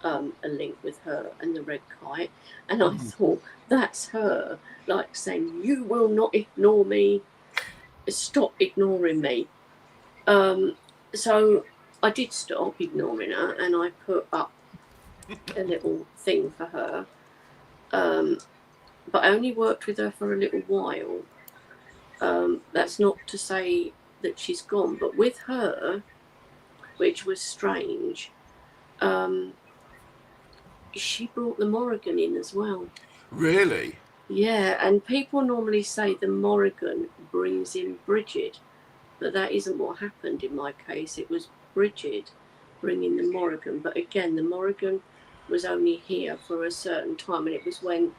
Speaker 2: a link with her and the red kite, and I thought, that's her, like saying, you will not ignore me, stop ignoring me. So I did stop ignoring her, and I put up a little thing for her, but I only worked with her for a little while. That's not to say that she's gone, but with her, which was strange, she brought the Morrigan in as well.
Speaker 1: Really?
Speaker 2: Yeah, and people normally say the Morrigan brings in Bridget, but that isn't what happened in my case. It was Bridget bringing the Morrigan, but again, the Morrigan was only here for a certain time, and it was when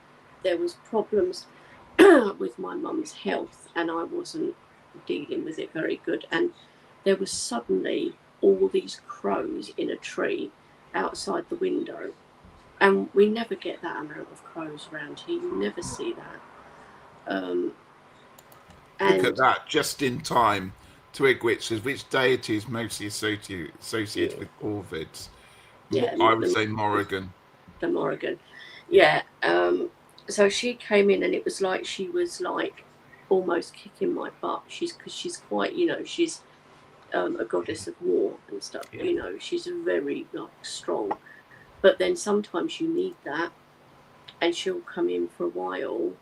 Speaker 2: there was problems with my mum's health, and I wasn't dealing with it very good, and there was suddenly all these crows in a tree outside the window, and we never get that amount of crows around here. You never see that.
Speaker 1: Look at that, just in time. Twig which deity is mostly associated with Corvids?
Speaker 2: Yeah,
Speaker 1: I would say Morrigan.
Speaker 2: The Morrigan. Yeah. So she came in, and it was like she was like almost kicking my butt. Because she's quite, she's a goddess of war and stuff.
Speaker 1: Yeah.
Speaker 2: She's very strong. But then sometimes you need that, and she'll come in for a while,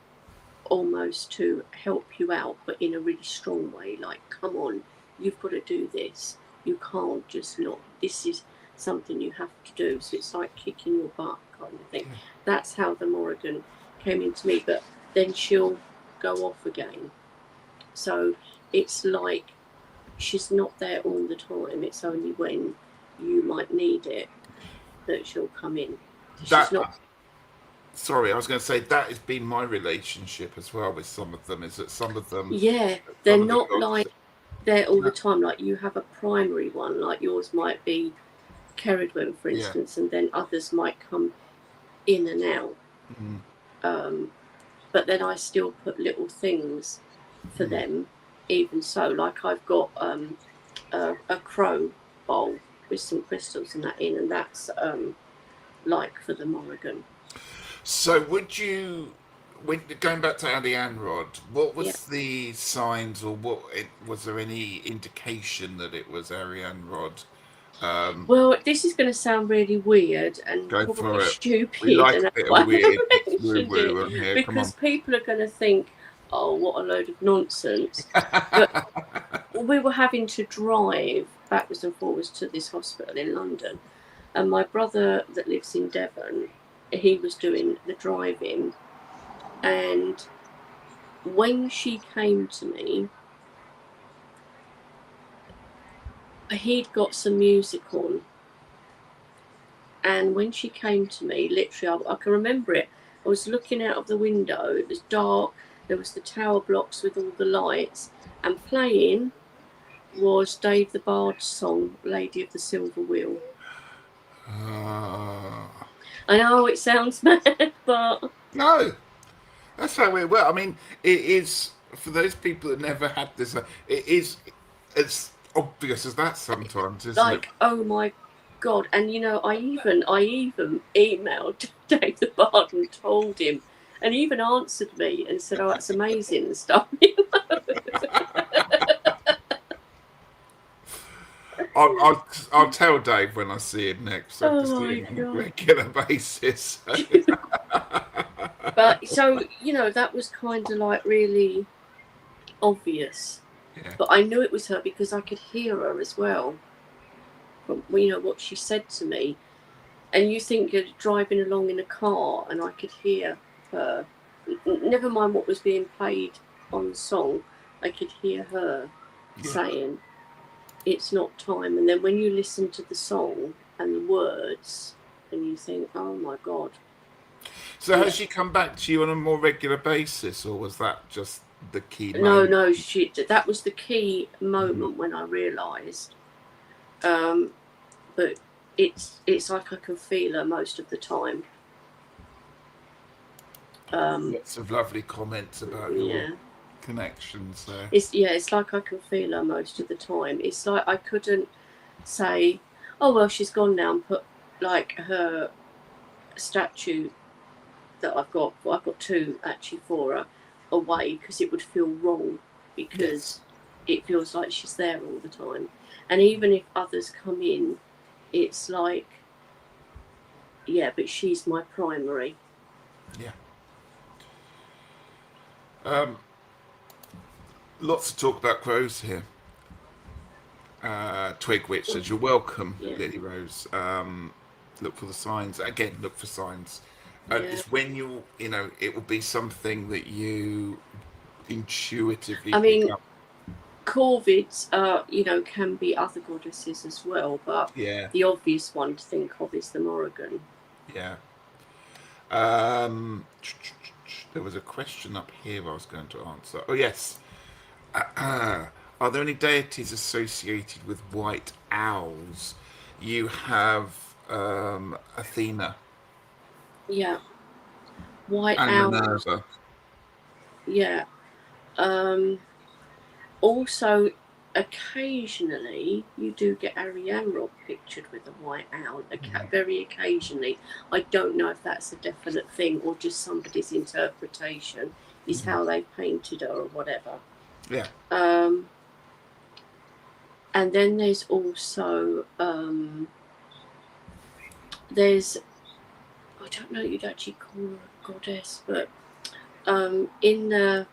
Speaker 2: almost to help you out, but in a really strong way. Like, come on, you've got to do this. You can't just not. This is something you have to do. So it's like kicking your butt kind of thing. That's how the Morrigan came into me. But then she'll go off again. So it's like she's not there all the time. It's only when you might need it that she'll come in. She's not.
Speaker 1: Sorry, I was going to say that has been my relationship as well with some of them. Is that some of them?
Speaker 2: Yeah, they're not like there all the time. Like, you have a primary one, like yours might be Ceridwen, for instance, and then others might come in and out. But then I still put little things for them, even so. Like, I've got a crow bowl with some crystals and that in, and that's like for the Morrigan.
Speaker 1: So would you, going back to Alianrod, what was the signs, or was there any indication that it was Alianrod?
Speaker 2: Well, this is going to sound really weird and probably stupid.
Speaker 1: We like
Speaker 2: and
Speaker 1: a bit of weird.
Speaker 2: Because people are going to think, oh, what a load of nonsense. But we were having to drive backwards and forwards to this hospital in London. And my brother that lives in Devon, he was doing the driving. And when she came to me, he'd got some music on. And when she came to me, literally, I can remember it. I was looking out of the window. It was dark. There was the tower blocks with all the lights. And playing was Dave the Bard's song, Lady of the Silver Wheel. I know it sounds mad, but...
Speaker 1: No, that's how it works. I mean, it is, for those people that never had this, it's obvious as that sometimes, isn't
Speaker 2: it? Like, oh my God. And, I even emailed Dave the Bard and told him, and he even answered me and said, oh, that's amazing and stuff.
Speaker 1: I'll tell Dave when I see him next. I have to see him on a regular basis.
Speaker 2: But so, that was kind of like really obvious. Yeah. But I knew it was her because I could hear her as well. From, what she said to me. And you think you're driving along in a car and I could hear her. Never mind what was being played on the song. I could hear her saying, it's not time. And then when you listen to the song and the words, and you think, oh my God.
Speaker 1: So has she come back to you on a more regular basis, or was that just the key moment?
Speaker 2: No, that was the key moment when I realised. But it's like I can feel her most of the time.
Speaker 1: Lots of lovely comments about your
Speaker 2: Yeah.
Speaker 1: connections there.
Speaker 2: It's like I can feel her most of the time. It's like I couldn't say, oh well, she's gone now, and put like her statue that I've got 2 actually for her away, because it would feel wrong, because it feels like she's there all the time. And even if others come in, it's like, yeah, but she's my primary.
Speaker 1: Yeah. Lots of talk about crows here. Twigwitch says, "You're welcome,
Speaker 2: Yeah.
Speaker 1: Lily Rose. Look for the signs. Again, look for signs.
Speaker 2: Yeah.
Speaker 1: It's when it will be something that you intuitively
Speaker 2: I mean,
Speaker 1: pick up.
Speaker 2: Corvids, can be other goddesses as well, but
Speaker 1: Yeah,
Speaker 2: the obvious one to think of is the Morrigan.
Speaker 1: yeah. There was a question up here I was going to answer. Oh, yes. Are there any deities associated with white owls? You have Athena
Speaker 2: Yeah. White
Speaker 1: and
Speaker 2: owls.
Speaker 1: Minerva.
Speaker 2: Yeah. Also, occasionally you do get Arianrhod pictured with a white owl. Very occasionally. I don't know if that's a definite thing or just somebody's interpretation is how they painted her or whatever.
Speaker 1: Yeah.
Speaker 2: And then there's also there's, I don't know, you'd actually call her a goddess, but in the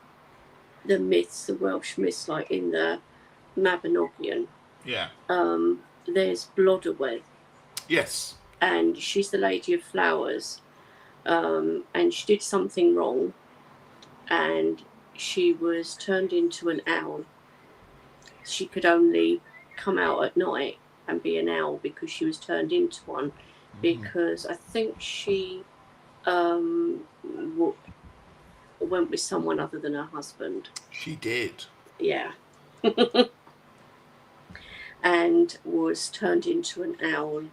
Speaker 2: myths, the Welsh myths, like in the Mabinogion,
Speaker 1: Yeah.
Speaker 2: there's Blodeuwedd.
Speaker 1: Yes.
Speaker 2: And she's the Lady of Flowers. And she did something wrong, and she was turned into an owl. She could only come out at night and be an owl because she was turned into one, because I think she went with someone other than her husband.
Speaker 1: She did.
Speaker 2: Yeah. And was turned into an owl,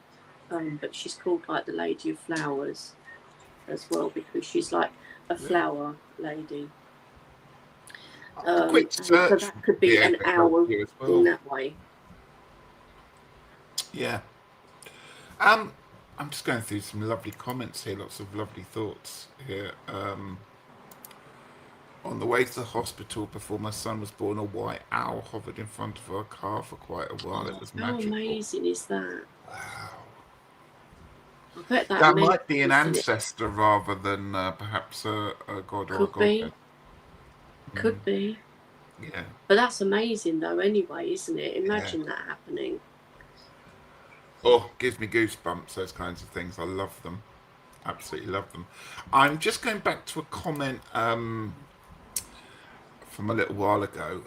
Speaker 2: but she's called like the Lady of Flowers as well, because she's like a flower lady.
Speaker 1: Quick search.
Speaker 2: So that could be an owl in that way.
Speaker 1: Yeah. I'm just going through some lovely comments here, lots of lovely thoughts here. On the way to the hospital before my son was born, a white owl hovered in front of our car for quite a while. It was magical.
Speaker 2: How amazing is that?
Speaker 1: Wow.
Speaker 2: I bet
Speaker 1: that might be an ancestor rather than perhaps a god or a goddess.
Speaker 2: Could be.
Speaker 1: Yeah.
Speaker 2: But that's amazing though anyway, isn't it? Imagine that happening.
Speaker 1: Oh, gives me goosebumps, those kinds of things. I love them. Absolutely love them. I'm just going back to a comment from a little while ago,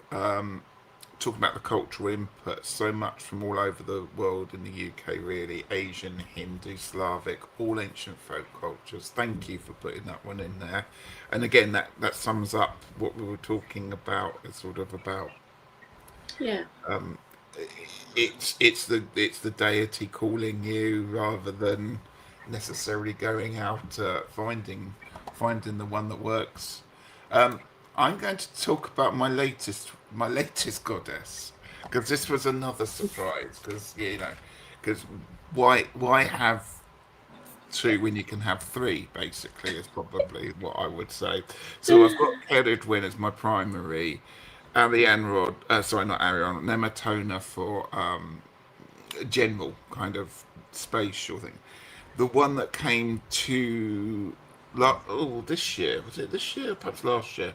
Speaker 1: talking about the cultural input, so much from all over the world in the UK, really, Asian, Hindu, Slavic, all ancient folk cultures. Thank you for putting that one in there. And again, that sums up what we were talking about. It's sort of about it's the deity calling you rather than necessarily going out finding the one that works. I'm going to talk about my latest goddess, because this was another surprise. Because why have 2 when you can have 3? Basically, is probably what I would say. So I've got Ceridwen as my primary, Arianrhod, not Arianrhod, Nematona for general kind of spatial thing. The one that came to this year, was it this year? Perhaps last year,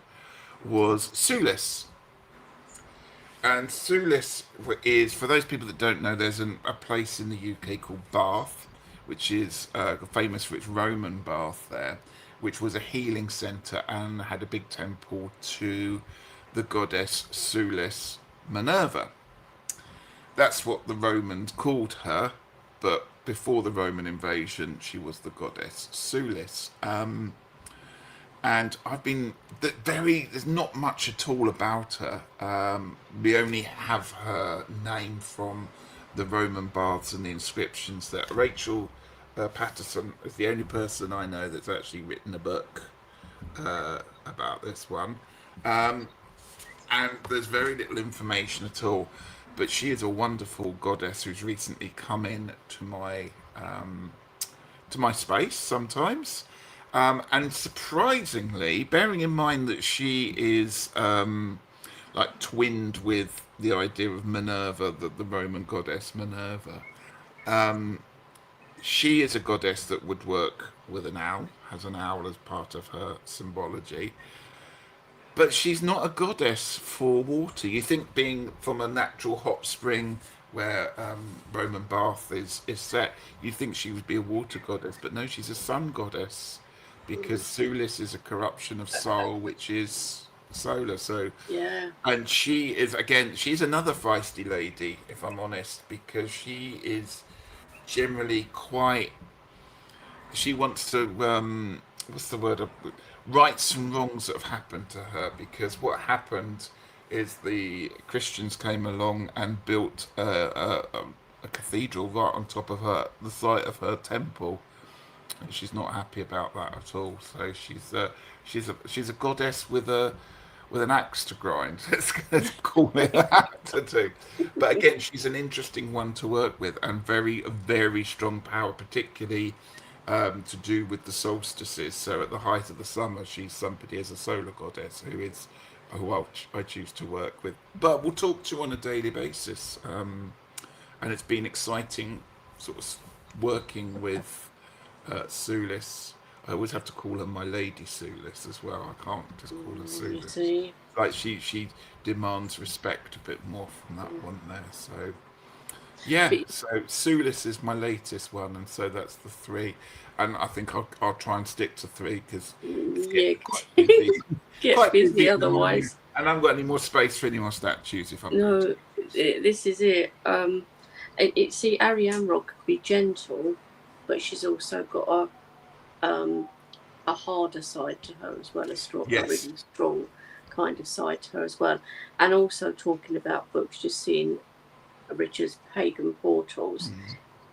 Speaker 1: was Sulis. And Sulis is, for those people that don't know, there's a place in the UK called Bath, which is famous for its Roman bath there, which was a healing centre and had a big temple to the goddess Sulis Minerva. That's what the Romans called her, but before the Roman invasion, she was the goddess Sulis. And I've been there's not much at all about her. We only have her name from the Roman baths and the inscriptions. That Rachel Patterson is the only person I know that's actually written a book about this one. Um, and there's very little information at all. But she is a wonderful goddess who's recently come in to my space sometimes. And surprisingly, bearing in mind that she is like twinned with the idea of Minerva, the Roman goddess Minerva, she is a goddess that would work with an owl, has an owl as part of her symbology. But she's not a goddess for water. You think being from a natural hot spring where Roman Bath is set, you think she would be a water goddess, but no, she's a sun goddess because Sulis is a corruption of Sol, which is solar. So,
Speaker 2: Yeah.
Speaker 1: and she is again, she's another feisty lady, if I'm honest, because she is generally quite. She wants to what's the word? Right some wrongs that have happened to her because what happened is the Christians came along and built a cathedral right on top of the site of her temple, and she's not happy about that at all. So she's a goddess with an axe to grind. Let's call it that to do. But again, she's an interesting one to work with and very strong power, particularly to do with the solstices. So at the height of the summer, she's somebody as a solar goddess who I choose to work with. But we'll talk to on a daily basis, and it's been exciting, sort of working with Sulis. I always have to call her my lady Sulis as well. I can't just call her
Speaker 2: You
Speaker 1: Sulis.
Speaker 2: see.
Speaker 1: Like she demands respect a bit more from that one there. So yeah,
Speaker 2: But
Speaker 1: so Sulis is my latest one, and so that's the three. And I think I'll try and stick to three because it's
Speaker 2: yeah,
Speaker 1: getting quite busy,
Speaker 2: get
Speaker 1: quite
Speaker 2: busy
Speaker 1: busy at the moment.
Speaker 2: otherwise.
Speaker 1: And I haven't got any more space for any more statues, if I'm brutally
Speaker 2: No, this is it. See, Ariane Rock could be gentle, but she's also got a harder side to her as well, a
Speaker 1: yes,
Speaker 2: really strong kind of side to her as well. And also talking about books, just seeing Richard's Pagan Portals.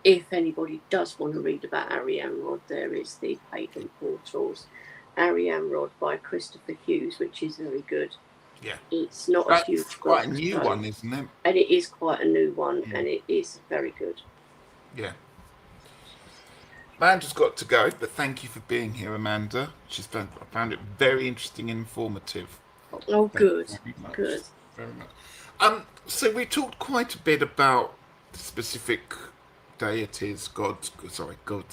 Speaker 2: If anybody does want to read about Ariane Rod, there is the Pagan Portals, Ariane Rod by Christopher Hughes, which is very good.
Speaker 1: yeah,
Speaker 2: It's not a
Speaker 1: that's
Speaker 2: huge
Speaker 1: quite a
Speaker 2: book,
Speaker 1: new
Speaker 2: so,
Speaker 1: one, isn't it?
Speaker 2: and it is quite a new one,
Speaker 1: Mm.
Speaker 2: and it is very good.
Speaker 1: Yeah. Amanda's got to go, but thank you for being here, Amanda. I found it very interesting and informative.
Speaker 2: Oh,
Speaker 1: Thank
Speaker 2: good,
Speaker 1: you very much.
Speaker 2: good.
Speaker 1: Very much. So we talked quite a bit about specific deities, gods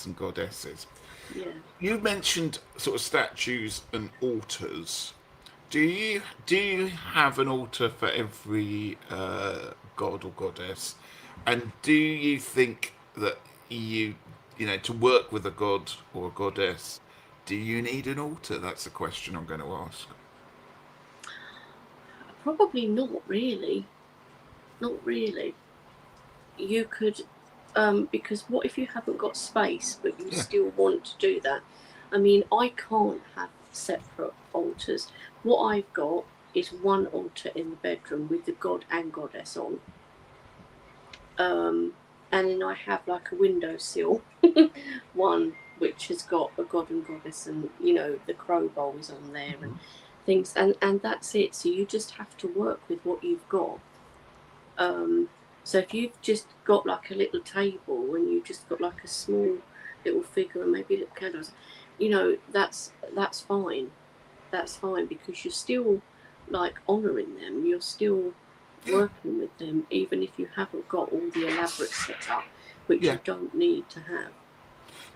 Speaker 1: and goddesses.
Speaker 2: Yeah.
Speaker 1: You mentioned sort of statues and altars. Do you have an altar for every god or goddess? And do you think that to work with a god or a goddess, do you need an altar? That's the question I'm going to ask.
Speaker 2: Probably not really. Not really. You could, because what if you haven't got space, but you
Speaker 1: Yeah.
Speaker 2: still want to do that? I mean, I can't have separate altars. What I've got is one altar in the bedroom with the god and goddess on. And then I have like a windowsill one which has got a god and goddess, and the crow bowl is on there and things, and that's it. So you just have to work with what you've got. So if you've just got like a little table and you just got like a small little figure and maybe little candles, that's fine. That's fine, because you're still like honouring them. You're still working with them, even if you haven't got all the elaborate setup, which
Speaker 1: Yeah.
Speaker 2: you don't need to have.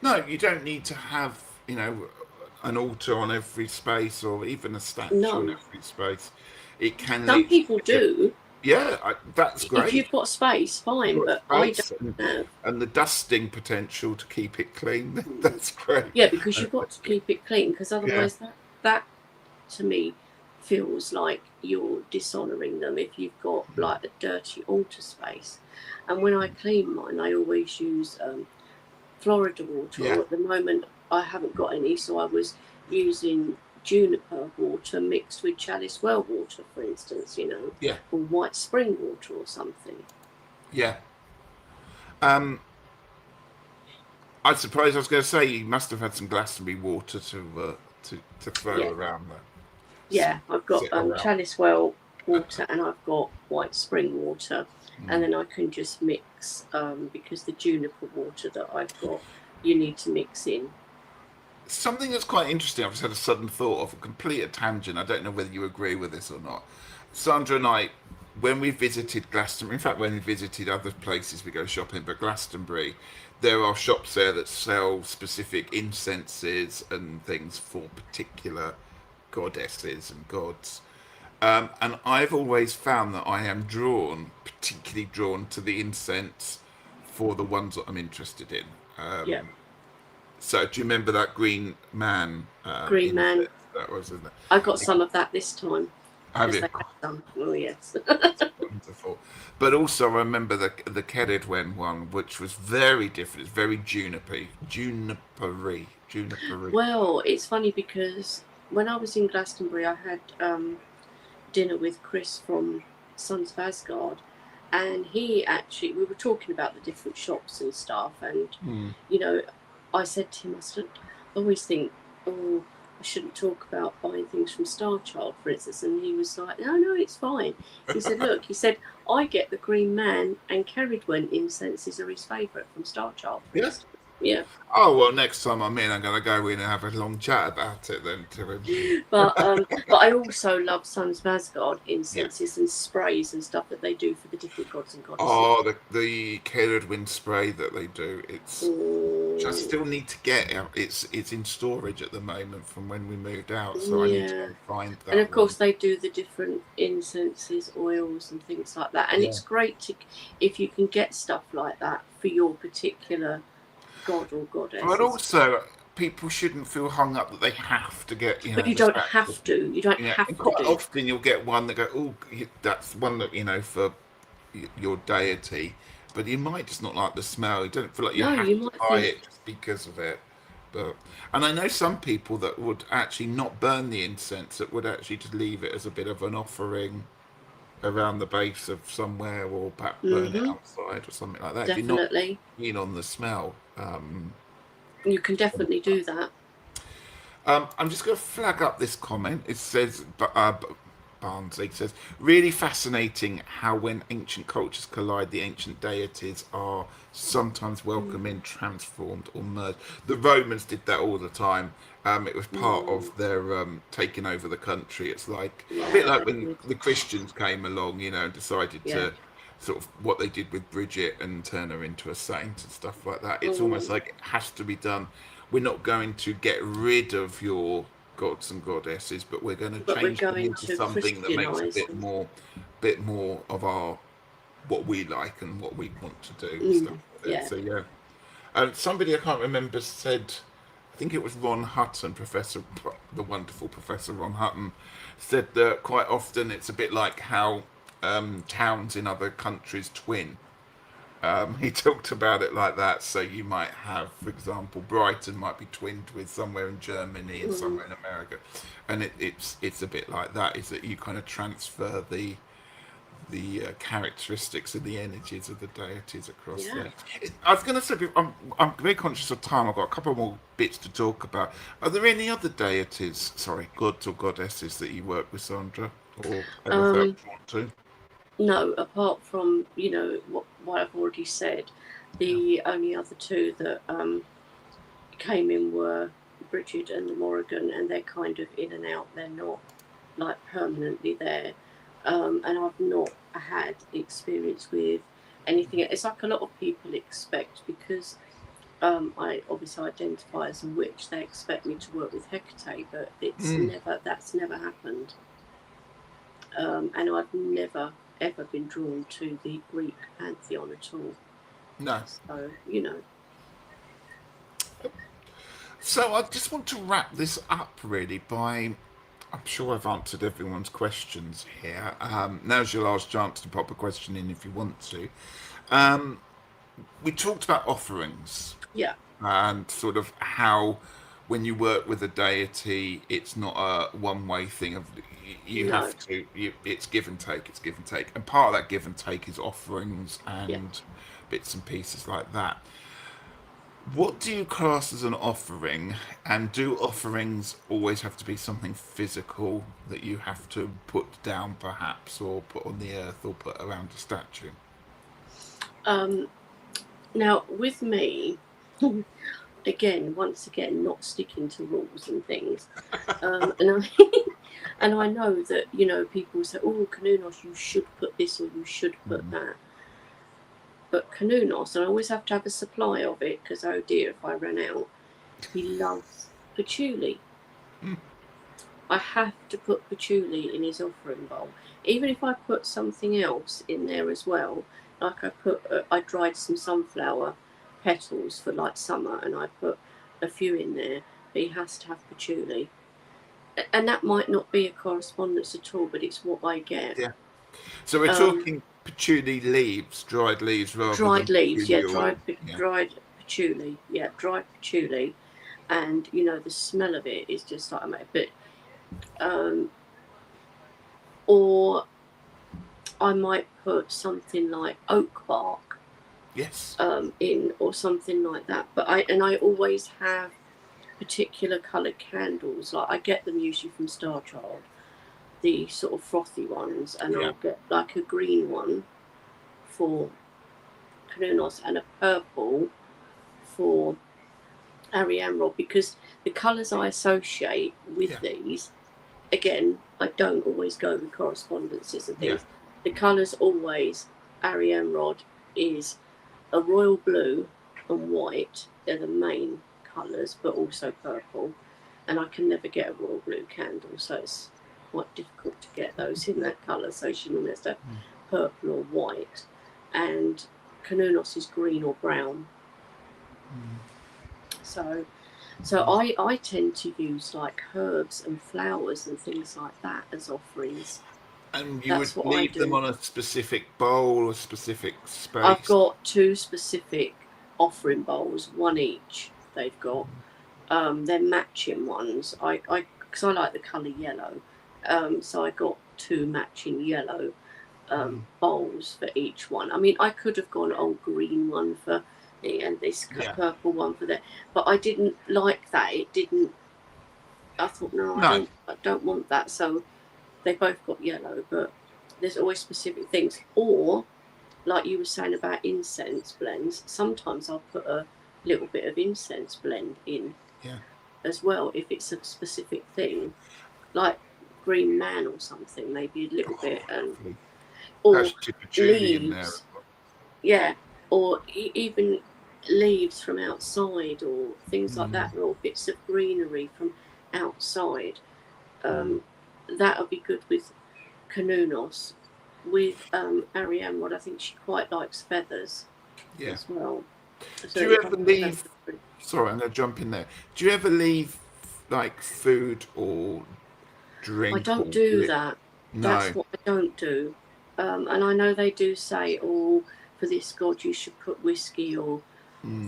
Speaker 1: No, you don't need to have, an altar on every space or even a statue on
Speaker 2: No.
Speaker 1: every space. It can
Speaker 2: Some people do.
Speaker 1: Yeah, that's
Speaker 2: If
Speaker 1: great.
Speaker 2: you've got space, fine,
Speaker 1: You've
Speaker 2: but
Speaker 1: got
Speaker 2: I
Speaker 1: space
Speaker 2: don't have.
Speaker 1: and the dusting potential to keep it clean. That's great.
Speaker 2: Yeah, because you've got to keep it clean, because
Speaker 1: Yeah.
Speaker 2: otherwise that to me feels like you're dishonouring them if you've got like a dirty altar space. And when I clean mine, I always use Florida water.
Speaker 1: Yeah.
Speaker 2: Or at the moment I haven't got any, so I was using juniper water mixed with chalice well water, for instance,
Speaker 1: Yeah.
Speaker 2: or white spring water or something.
Speaker 1: Yeah. Um, I suppose I was going to say you must have had some Glastonbury water to throw
Speaker 2: Yeah,
Speaker 1: around there,
Speaker 2: yeah. I've got
Speaker 1: sit around.
Speaker 2: Chalice Well water, and I've got White Spring water, and
Speaker 1: Mm.
Speaker 2: then I can just mix because the juniper water that I've got, you need to mix in.
Speaker 1: Something that's quite interesting. I've just had a sudden thought of a complete tangent. I don't know whether you agree with this or not. Sandra and I, when we visited Glastonbury, in fact, when we visited other places we go shopping, but Glastonbury, there are shops there that sell specific incenses and things for particular goddesses and gods. And I've always found that I am particularly drawn to the incense for the ones that I'm interested in.
Speaker 2: Yeah,
Speaker 1: So do you remember that green man
Speaker 2: Green Man.
Speaker 1: incense that was in there?
Speaker 2: I got some of that this time
Speaker 1: Have
Speaker 2: because
Speaker 1: you?
Speaker 2: they had some. Oh yes.
Speaker 1: Wonderful. But also I remember the Ceridwen one, which was very different. It's very junipery.
Speaker 2: Well, it's funny because when I was in Glastonbury, I had dinner with Chris from Sons of Asgard, and he actually we were talking about the different shops and stuff, and
Speaker 1: Hmm.
Speaker 2: you know, I said to him, I always think, oh, I shouldn't talk about buying things from Star Child, for instance, and he was like, no, it's fine. He said, look, I get the Green Man, and Ceridwen incenses are his favourite from Star Child, for
Speaker 1: Yeah.
Speaker 2: instance. Yeah.
Speaker 1: Oh well, next time I'm in, I'm going to go in and have a long chat about it then to him.
Speaker 2: But I also love Sons of Asgard
Speaker 1: Yeah.
Speaker 2: incenses and sprays and stuff that they do for the different gods and goddesses.
Speaker 1: Oh, the Ceridwen spray that they do. It's which I
Speaker 2: Mm,
Speaker 1: still need to get. It's in storage at the moment from when we moved out, so I need to go
Speaker 2: yeah.
Speaker 1: and find
Speaker 2: And
Speaker 1: that
Speaker 2: of
Speaker 1: one.
Speaker 2: course they do the different incenses, oils and things like that. And
Speaker 1: Yeah.
Speaker 2: it's great if you can get stuff like that for your particular god or goddess.
Speaker 1: But also, people shouldn't feel hung up that they have to get,
Speaker 2: But you
Speaker 1: the
Speaker 2: don't
Speaker 1: special.
Speaker 2: have to. You don't
Speaker 1: Yeah,
Speaker 2: have
Speaker 1: and
Speaker 2: to
Speaker 1: quite
Speaker 2: do.
Speaker 1: often you'll get one that go, oh, that's one that for your deity, but you might just not like the smell. You don't feel like you
Speaker 2: No,
Speaker 1: have
Speaker 2: you
Speaker 1: to
Speaker 2: might
Speaker 1: buy
Speaker 2: think,
Speaker 1: it just because of it. But and I know some people that would actually not burn the incense, that would actually just leave it as a bit of an offering around the base of somewhere, or perhaps burn it
Speaker 2: mm-hmm,
Speaker 1: outside or something like that. If you're not
Speaker 2: definitely.
Speaker 1: keen on the smell.
Speaker 2: You can definitely do that.
Speaker 1: I'm just going to flag up this comment. It says, Barnsley says, really fascinating how when ancient cultures collide, the ancient deities are sometimes welcome in, transformed, or merged. The Romans did that all the time. It was part of
Speaker 2: Mm,
Speaker 1: their taking over the country. It's like a bit
Speaker 2: yeah,
Speaker 1: like
Speaker 2: they
Speaker 1: when
Speaker 2: would.
Speaker 1: the Christians came along, and decided
Speaker 2: Yeah.
Speaker 1: to sort of what they did with Bridget and turn her into a saint and stuff like that. It's almost
Speaker 2: Mm.
Speaker 1: like it has to be done. We're not going to get rid of your gods and goddesses, but we're going to
Speaker 2: But we're
Speaker 1: change them
Speaker 2: going
Speaker 1: into
Speaker 2: to
Speaker 1: something that makes a
Speaker 2: Christianise them.
Speaker 1: bit more of our what we like and what we want to do and stuff
Speaker 2: Mm,
Speaker 1: like that.
Speaker 2: yeah.
Speaker 1: So yeah, and somebody I can't remember said, I think it was Ron Hutton, the wonderful Professor Ron Hutton, said that quite often it's a bit like how towns in other countries twin. He talked about it like that. So you might have, for example, Brighton might be twinned with somewhere in Germany and
Speaker 2: Mm,
Speaker 1: somewhere in America, and it's a bit like that. Is that you kind of transfer the characteristics and the energies of the deities across
Speaker 2: yeah.
Speaker 1: there. I was going to say, I'm very conscious of time. I've got a couple more bits to talk about. Are there any other deities, sorry, gods or goddesses that you work with, Sandra, or ever felt
Speaker 2: Um,
Speaker 1: drawn to?
Speaker 2: no, apart from, what I've already said,
Speaker 1: Yeah.
Speaker 2: the only other two that came in were Bridget and the Morrigan, and they're kind of in and out. They're not like permanently there. And I've not had experience with anything. It's like a lot of people expect because I obviously identify as a witch. They expect me to work with Hecate, but
Speaker 1: Mm,
Speaker 2: that's never happened. And I've never ever been drawn to the Greek pantheon at all.
Speaker 1: no.
Speaker 2: So.
Speaker 1: So I just want to wrap this up really by. I'm sure I've answered everyone's questions here. Now's your last chance to pop a question in if you want to. Um, we talked about offerings
Speaker 2: Yeah,
Speaker 1: and sort of how when you work with a deity, it's not a one-way thing of you
Speaker 2: no,
Speaker 1: have to. It's give and take. It's give and take, and part of that give and take is offerings
Speaker 2: yeah,
Speaker 1: and bits and pieces like that. What do you class as an offering, and do offerings always have to be something physical that you have to put down, perhaps, or put on the earth, or put around a statue?
Speaker 2: Um, Now, with me, once again, not sticking to rules and things, and I and I know that people say, "Oh, Kanunos, you should put this or you should put
Speaker 1: Mm.
Speaker 2: that." But Kanunos, and I always have to have a supply of it because oh dear, if I run out, he loves patchouli.
Speaker 1: Mm.
Speaker 2: I have to put patchouli in his offering bowl, even if I put something else in there as well. Like I dried some sunflower petals for like summer, and I put a few in there. But he has to have patchouli, and that might not be a correspondence at all, but it's what I get.
Speaker 1: Yeah. So we're
Speaker 2: Um,
Speaker 1: talking patchouli leaves, dried leaves, rather than
Speaker 2: Dried leaves, yeah,
Speaker 1: patchouli oil. Yeah.
Speaker 2: dried patchouli, yeah, dried patchouli, and the smell of it is just like a bit. Or I might put something like oak bark
Speaker 1: Yes.
Speaker 2: in, or something like that. But I always have particular coloured candles. Like I get them usually from Star Child, the sort of frothy ones, and
Speaker 1: Yeah.
Speaker 2: I'll get like a green one for Kanunos and a purple for Ari Emerald, because the colours I associate with
Speaker 1: Yeah.
Speaker 2: these, again, I don't always go with correspondences and
Speaker 1: Yeah.
Speaker 2: things. The colours always, Ari Emerald is a royal blue and white. They're the main colours, but also purple. And I can never get a royal blue candle, so it's quite difficult to get those in that colour. So she normally has to have purple or white. And Kanunos is green or brown. So I tend to use like herbs and flowers and things like that as offerings.
Speaker 1: And you would
Speaker 2: That's what I
Speaker 1: leave them
Speaker 2: do.
Speaker 1: on a specific bowl or specific
Speaker 2: I've
Speaker 1: space.
Speaker 2: got two specific offering bowls, one each. They've got they're matching ones. Because I like the colour yellow, so I got two matching yellow bowls for each one. I mean, I could have gone green one for and this
Speaker 1: Yeah.
Speaker 2: purple one for that, but I didn't like that. It didn't. I thought no,
Speaker 1: No.
Speaker 2: I don't want that. So they both got yellow, but there's always specific things. Or like you were saying about incense blends, sometimes I'll put a little bit of incense blend in
Speaker 1: Yeah.
Speaker 2: as well if it's a specific thing, like green man or something, maybe a little bit, and
Speaker 1: Lovely.
Speaker 2: or
Speaker 1: That's your patchouli in there.
Speaker 2: leaves, yeah, or even leaves from outside or things like that, or bits of greenery from outside. That would be good with Kanunos. With Ariane, what I think she quite likes feathers
Speaker 1: Yeah.
Speaker 2: as well. So
Speaker 1: Do you
Speaker 2: if I
Speaker 1: ever
Speaker 2: put
Speaker 1: leave?
Speaker 2: feathers,
Speaker 1: Sorry, I'm going to jump in there. Do you ever leave like food or
Speaker 2: I
Speaker 1: drink
Speaker 2: don't
Speaker 1: or
Speaker 2: do that.
Speaker 1: No.
Speaker 2: That's what I don't do. And I know they do say, "Oh, for this god you should put whiskey or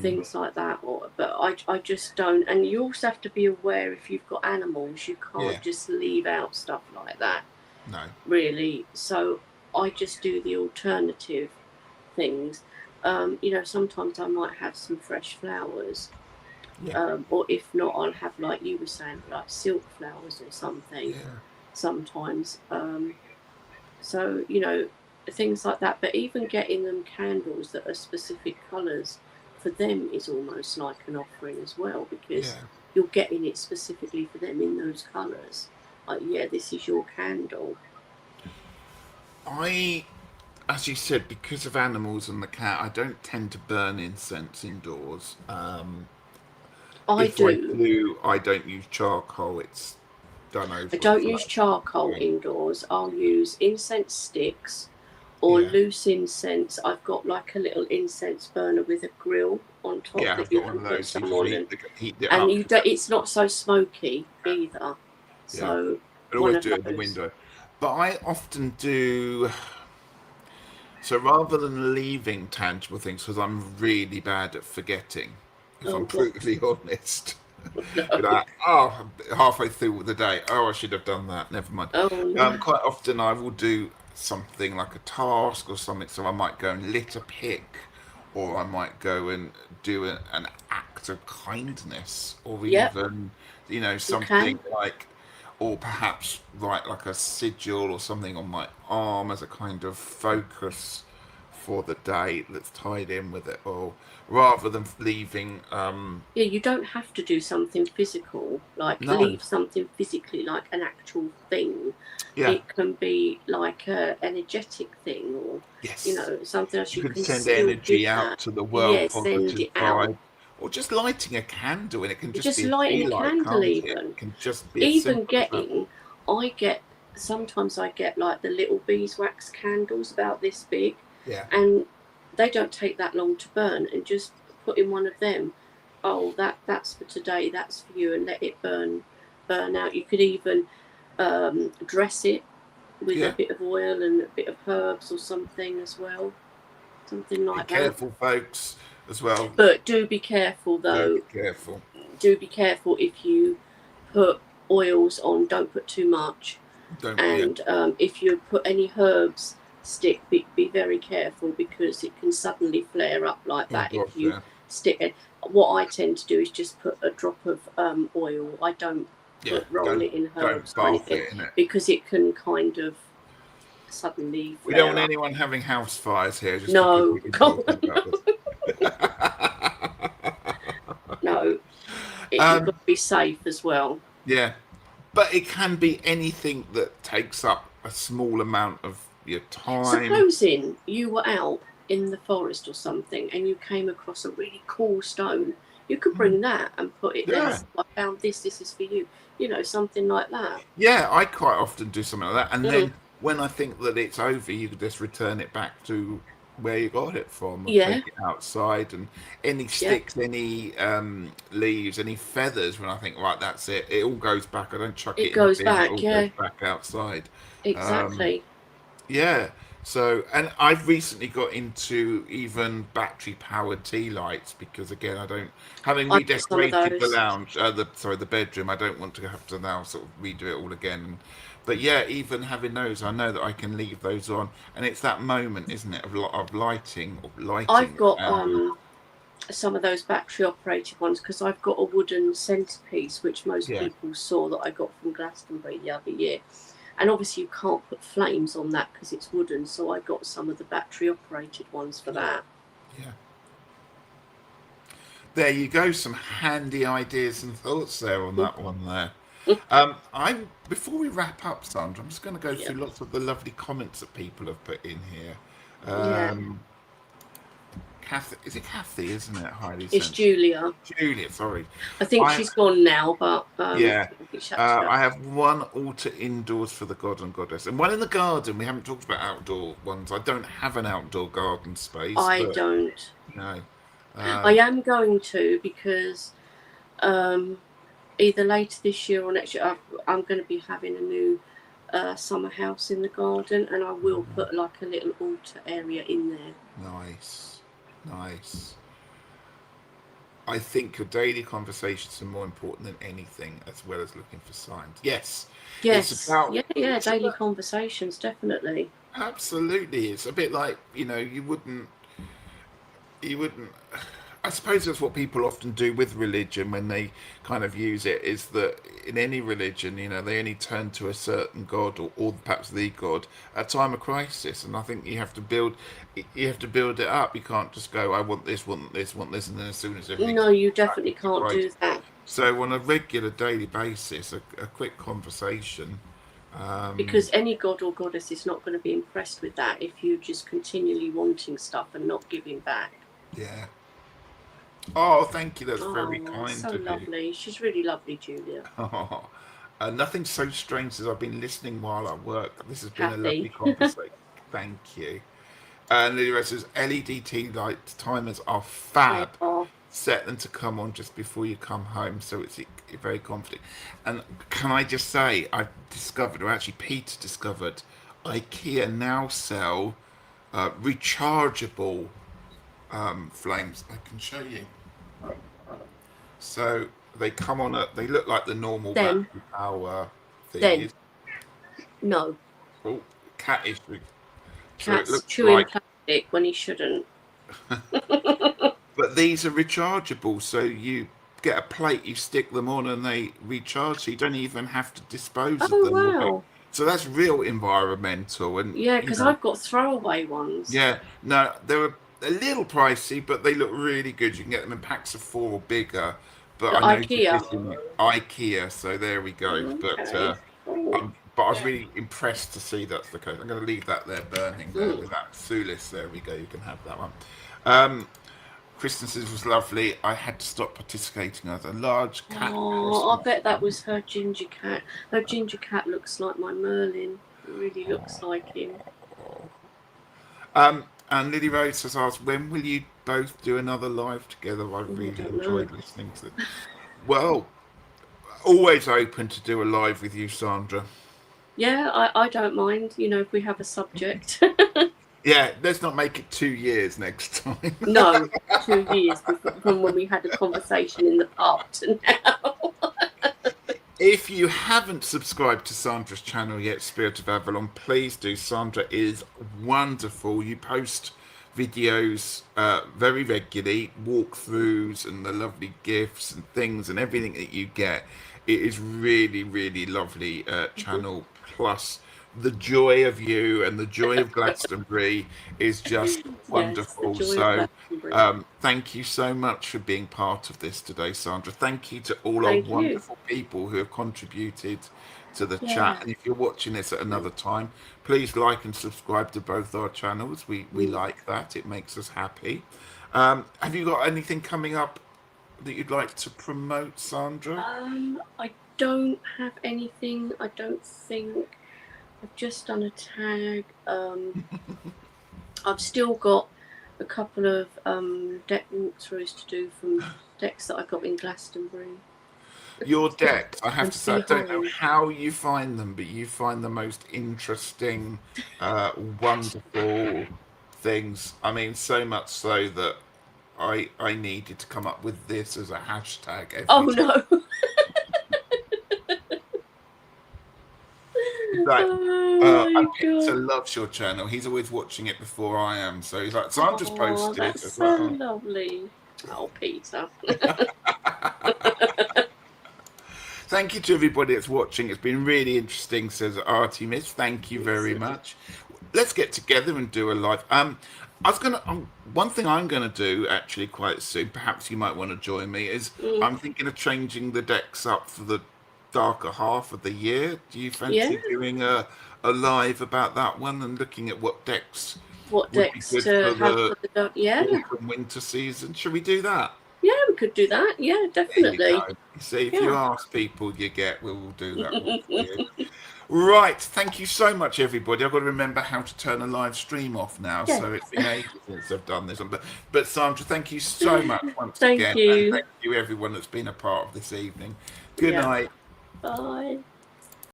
Speaker 2: things like that." But I just don't. And you also have to be aware if you've got animals, you
Speaker 1: Yeah.
Speaker 2: can't just leave out stuff like that.
Speaker 1: No.
Speaker 2: Really. So I just do the alternative things. Sometimes I might have some fresh flowers.
Speaker 1: Yeah.
Speaker 2: Or if not, I'll have, like you were saying, like silk flowers or something
Speaker 1: Yeah.
Speaker 2: sometimes. So, things like that. But even getting them candles that are specific colours for them is almost like an offering as well, because
Speaker 1: Yeah.
Speaker 2: you're getting it specifically for them in those colours. Like, yeah, this is your candle.
Speaker 1: As you said, because of animals and the cat, I don't tend to burn incense indoors.
Speaker 2: I
Speaker 1: If I
Speaker 2: do.
Speaker 1: do, I don't use charcoal. It's done over
Speaker 2: I
Speaker 1: a
Speaker 2: don't use
Speaker 1: flat.
Speaker 2: charcoal
Speaker 1: Yeah.
Speaker 2: indoors. I'll use incense sticks or
Speaker 1: Yeah.
Speaker 2: loose incense. I've got like a little incense burner with a grill on top
Speaker 1: Yeah,
Speaker 2: that
Speaker 1: I've
Speaker 2: you
Speaker 1: got one
Speaker 2: can
Speaker 1: of
Speaker 2: put
Speaker 1: those. You
Speaker 2: some
Speaker 1: just
Speaker 2: on,
Speaker 1: heat it
Speaker 2: and
Speaker 1: up.
Speaker 2: you don't, it's not so smoky either.
Speaker 1: Yeah.
Speaker 2: So
Speaker 1: I
Speaker 2: one
Speaker 1: always
Speaker 2: of
Speaker 1: do it in the
Speaker 2: those.
Speaker 1: window. But I often do. So rather than leaving tangible things, because I'm really bad at forgetting, if I'm
Speaker 2: Oh God,
Speaker 1: brutally honest.
Speaker 2: no.
Speaker 1: Be like, oh, halfway through the day, oh, I should have done that. Never mind.
Speaker 2: Oh no.
Speaker 1: Quite often I will do something like a task or something. So I might go and litter pick, or I might go and do an act of kindness, or
Speaker 2: Yep,
Speaker 1: even,
Speaker 2: you
Speaker 1: something
Speaker 2: can.
Speaker 1: like, or perhaps write like a sigil or something on my arm as a kind of focus for the day that's tied in with it all, rather than leaving.
Speaker 2: Yeah, you don't have to do something physical, like
Speaker 1: No,
Speaker 2: leave something physically, like an actual thing.
Speaker 1: yeah,
Speaker 2: It can be like a energetic thing, or
Speaker 1: yes.
Speaker 2: something else.
Speaker 1: You
Speaker 2: You
Speaker 1: can
Speaker 2: can
Speaker 1: send
Speaker 2: still do
Speaker 1: energy out
Speaker 2: that.
Speaker 1: to the world,
Speaker 2: Yeah, send
Speaker 1: positive
Speaker 2: it out.
Speaker 1: vibe, or just lighting a candle, and it can
Speaker 2: You're
Speaker 1: just
Speaker 2: just
Speaker 1: be a
Speaker 2: lighting
Speaker 1: tea
Speaker 2: a
Speaker 1: light,
Speaker 2: candle,
Speaker 1: can't it?
Speaker 2: even.
Speaker 1: It can just be as
Speaker 2: Even
Speaker 1: simple as that.
Speaker 2: getting, I get sometimes I get like the little beeswax candles about this big,
Speaker 1: Yeah,
Speaker 2: and they don't take that long to burn, and just put in one of them. Oh, that's for today. That's for you, and let it burn out. You could even dress it with a
Speaker 1: yeah.
Speaker 2: bit of oil and a bit of herbs or something as well, something
Speaker 1: Be
Speaker 2: like that.
Speaker 1: careful, folks, as well.
Speaker 2: But do be careful
Speaker 1: Do
Speaker 2: though.
Speaker 1: be careful.
Speaker 2: Do be careful if you put oils on. Don't put too much.
Speaker 1: Don't, yeah.
Speaker 2: And if you put any herbs stick, be very careful, because it can suddenly flare up like
Speaker 1: Oh,
Speaker 2: that if
Speaker 1: gosh,
Speaker 2: you
Speaker 1: yeah.
Speaker 2: stick it. What I tend to do is just put a drop of oil. I don't
Speaker 1: Yeah,
Speaker 2: roll it in
Speaker 1: don't
Speaker 2: herbs or
Speaker 1: bath
Speaker 2: anything,
Speaker 1: it in it.
Speaker 2: because it can kind of suddenly
Speaker 1: We don't
Speaker 2: flare
Speaker 1: want
Speaker 2: up.
Speaker 1: anyone having house fires here just because
Speaker 2: No,
Speaker 1: we've been talking about this.
Speaker 2: no, you've got
Speaker 1: um,
Speaker 2: to be safe as well.
Speaker 1: yeah, but it can be anything that takes up a small amount of your time.
Speaker 2: Supposing you were out in the forest or something and you came across a really cool stone, you could
Speaker 1: Mm,
Speaker 2: bring that and put it there.
Speaker 1: yeah,
Speaker 2: So I found this is for you. Something like that.
Speaker 1: yeah, I quite often do something like that, and
Speaker 2: Mm,
Speaker 1: then when I think that it's over, you could just return it back to where you got it from, or
Speaker 2: yeah,
Speaker 1: take it outside, and any
Speaker 2: yeah.
Speaker 1: sticks, any leaves, any feathers. When I think, right, that's it, it all goes back. I don't chuck
Speaker 2: It
Speaker 1: it in the
Speaker 2: goes
Speaker 1: bin; it
Speaker 2: back.
Speaker 1: all goes
Speaker 2: Yeah,
Speaker 1: back outside. Um,
Speaker 2: exactly.
Speaker 1: yeah. So, and I've recently got into even battery powered tea lights because, again, I don't, having
Speaker 2: I've got some of
Speaker 1: redecorated the
Speaker 2: those.
Speaker 1: lounge, the bedroom, I don't want to have to now sort of redo it all again. But yeah, even having those, I know that I can leave those on, and it's that moment, isn't it, of
Speaker 2: I've
Speaker 1: lighting the
Speaker 2: got
Speaker 1: candle.
Speaker 2: some of those battery operated ones, because I've got a wooden centerpiece which most
Speaker 1: Yeah,
Speaker 2: people saw that I got from Glastonbury the other year. And obviously you can't put flames on that because it's wooden, so I got some of the battery operated ones for that.
Speaker 1: yeah. There you go, some handy ideas and thoughts there on that one there. I'm before we wrap up, Sandra, I'm just going to go
Speaker 2: Yeah,
Speaker 1: through lots of the lovely comments that people have put in here.
Speaker 2: yeah.
Speaker 1: Kathy, is it Kathy? Isn't it? Highly
Speaker 2: It's
Speaker 1: sensitive.
Speaker 2: Julia.
Speaker 1: Julia, sorry.
Speaker 2: I think
Speaker 1: I
Speaker 2: she's gone now, but
Speaker 1: Yeah.
Speaker 2: I think she had to go.
Speaker 1: I have one altar indoors for the god and goddess, and one in the garden. We haven't talked about outdoor ones. I don't have an outdoor garden space,
Speaker 2: I
Speaker 1: but
Speaker 2: don't.
Speaker 1: no.
Speaker 2: I
Speaker 1: Um,
Speaker 2: am going to, because um, either later this year or next year, I'm going to be having a new summer house in the garden, and I will put like a little altar area in there.
Speaker 1: nice, nice. I think your daily conversations are more important than anything, as well as looking for signs. Yes, it's
Speaker 2: Yes,
Speaker 1: about.
Speaker 2: yeah, yeah.
Speaker 1: It's
Speaker 2: Daily
Speaker 1: about
Speaker 2: conversations, definitely.
Speaker 1: absolutely. It's a bit like you wouldn't. I suppose that's what people often do with religion when they kind of use it, is that in any religion, they only turn to a certain god, or perhaps the god, at time of crisis. And I think you have to build it up. You can't just go, I want this, want this, want this, and then as soon as everything's
Speaker 2: No, you
Speaker 1: back
Speaker 2: definitely
Speaker 1: into
Speaker 2: can't
Speaker 1: Christ.
Speaker 2: do that,
Speaker 1: So on a regular daily basis, a quick conversation.
Speaker 2: because any god or goddess is not going to be impressed with that if you're just continually wanting stuff and not giving back.
Speaker 1: Yeah. Oh, thank you. That's very
Speaker 2: Oh,
Speaker 1: kind
Speaker 2: so
Speaker 1: of you.
Speaker 2: lovely. She's really lovely, Julia.
Speaker 1: Oh, nothing so strange as I've been listening while I work. This has been a lovely
Speaker 2: Kathy.
Speaker 1: conversation. Thank you. And the rest says LED tea light timers are fab.
Speaker 2: Oh,
Speaker 1: Set them to come on just before you come home, so it's very confident. And can I just say, I've discovered, or actually Peter discovered, IKEA now sell rechargeable flames. I can show you. So they come on they look like the normal
Speaker 2: then,
Speaker 1: battery power
Speaker 2: then,
Speaker 1: thingies.
Speaker 2: no.
Speaker 1: Oh, cat is. So it
Speaker 2: Cat's
Speaker 1: looks
Speaker 2: chewing
Speaker 1: like
Speaker 2: plastic when he shouldn't.
Speaker 1: But these are rechargeable, so you get a plate, you stick them on, and they recharge. So you don't even have to dispose of
Speaker 2: Oh
Speaker 1: them.
Speaker 2: wow.
Speaker 1: So that's real environmental, and
Speaker 2: Yeah, because I've got throwaway ones.
Speaker 1: yeah, no, they're a little pricey, but they look really good. You can get them in packs of 4 or bigger. But
Speaker 2: The
Speaker 1: I noticed
Speaker 2: IKEA.
Speaker 1: this in IKEA, so there we go.
Speaker 2: Okay. Oh.
Speaker 1: But I was really impressed to see that's the case. I'm going to leave that there burning there
Speaker 2: Mm.
Speaker 1: with that Sulis. There we go. You can have that one. Um, Christmas's was lovely. I had to stop participating as a large cat.
Speaker 2: Oh, I bet that was her ginger cat. Her ginger cat looks like my Merlin. It really looks like him.
Speaker 1: And Lily Rose has asked, when will you both do another live together? I
Speaker 2: I
Speaker 1: really
Speaker 2: don't
Speaker 1: enjoyed
Speaker 2: know.
Speaker 1: listening to it. Well, always open to do a live with you, Sandra.
Speaker 2: Yeah, I don't mind, if we have a subject.
Speaker 1: Yeah, let's not make it 2 years next time.
Speaker 2: No, 2 years from when we had a conversation in the pub to now.
Speaker 1: If you haven't subscribed to Sandra's channel yet, Spirit of Avalon, please do. Sandra is wonderful. You post videos very regularly, walkthroughs and the lovely gifts and things and everything that you get. It is really, really lovely channel. Plus, the joy of you and the joy of Glastonbury is just
Speaker 2: Yes, the
Speaker 1: wonderful.
Speaker 2: joy of
Speaker 1: So,
Speaker 2: Glastonbury.
Speaker 1: thank you so much for being part of this today, Sandra. Thank you to all our
Speaker 2: Thank you.
Speaker 1: wonderful people who have contributed to the chat.
Speaker 2: Yeah.
Speaker 1: And if you're watching this at another time, please like and subscribe to both our channels. We like that. It makes us happy. Have you got anything coming up that you'd like to promote, Sandra?
Speaker 2: I don't have anything. I don't think. I've just done a tag. I've still got a couple of deck walkthroughs to do from decks that I got in Glastonbury.
Speaker 1: Your decks, I have
Speaker 2: And
Speaker 1: to say, I don't know
Speaker 2: behind.
Speaker 1: how you find them, but you find the most interesting, wonderful things. I mean, so much so that I needed to come up with this as a hashtag every
Speaker 2: Oh
Speaker 1: time.
Speaker 2: no.
Speaker 1: Like,
Speaker 2: Oh my
Speaker 1: and Peter
Speaker 2: god.
Speaker 1: loves your channel. He's always watching it before I am, so he's like, so I'm just
Speaker 2: Oh,
Speaker 1: posted
Speaker 2: that's
Speaker 1: as
Speaker 2: so
Speaker 1: well.
Speaker 2: lovely. Oh, Peter.
Speaker 1: Thank you to everybody that's watching. It's been really interesting, says Artemis. Thank you very
Speaker 2: Yes.
Speaker 1: much. Let's get together and do a live. I was gonna. One thing I'm gonna do actually quite soon. Perhaps you might want to join me. Is I'm thinking of changing the decks up for the darker half of the year. Do you
Speaker 2: Yeah.
Speaker 1: fancy doing a live about that one and looking at what decks
Speaker 2: What
Speaker 1: would be
Speaker 2: decks
Speaker 1: good
Speaker 2: to
Speaker 1: for
Speaker 2: have
Speaker 1: the
Speaker 2: for the dark? Yeah.
Speaker 1: autumn winter season? Should we do that?
Speaker 2: Yeah, we could do that. Yeah,
Speaker 1: There you
Speaker 2: definitely.
Speaker 1: go. See, if
Speaker 2: Yeah.
Speaker 1: you ask people, you get. We will do that one for you. Right. Thank you so much, everybody. I've got to remember how to turn a live stream off now.
Speaker 2: Yes.
Speaker 1: So it's been ages since I've done this. But Sandra, thank you so much once
Speaker 2: Thank
Speaker 1: again.
Speaker 2: you.
Speaker 1: And thank you, everyone that's been a part of this evening. Good
Speaker 2: Yeah.
Speaker 1: night.
Speaker 2: Bye.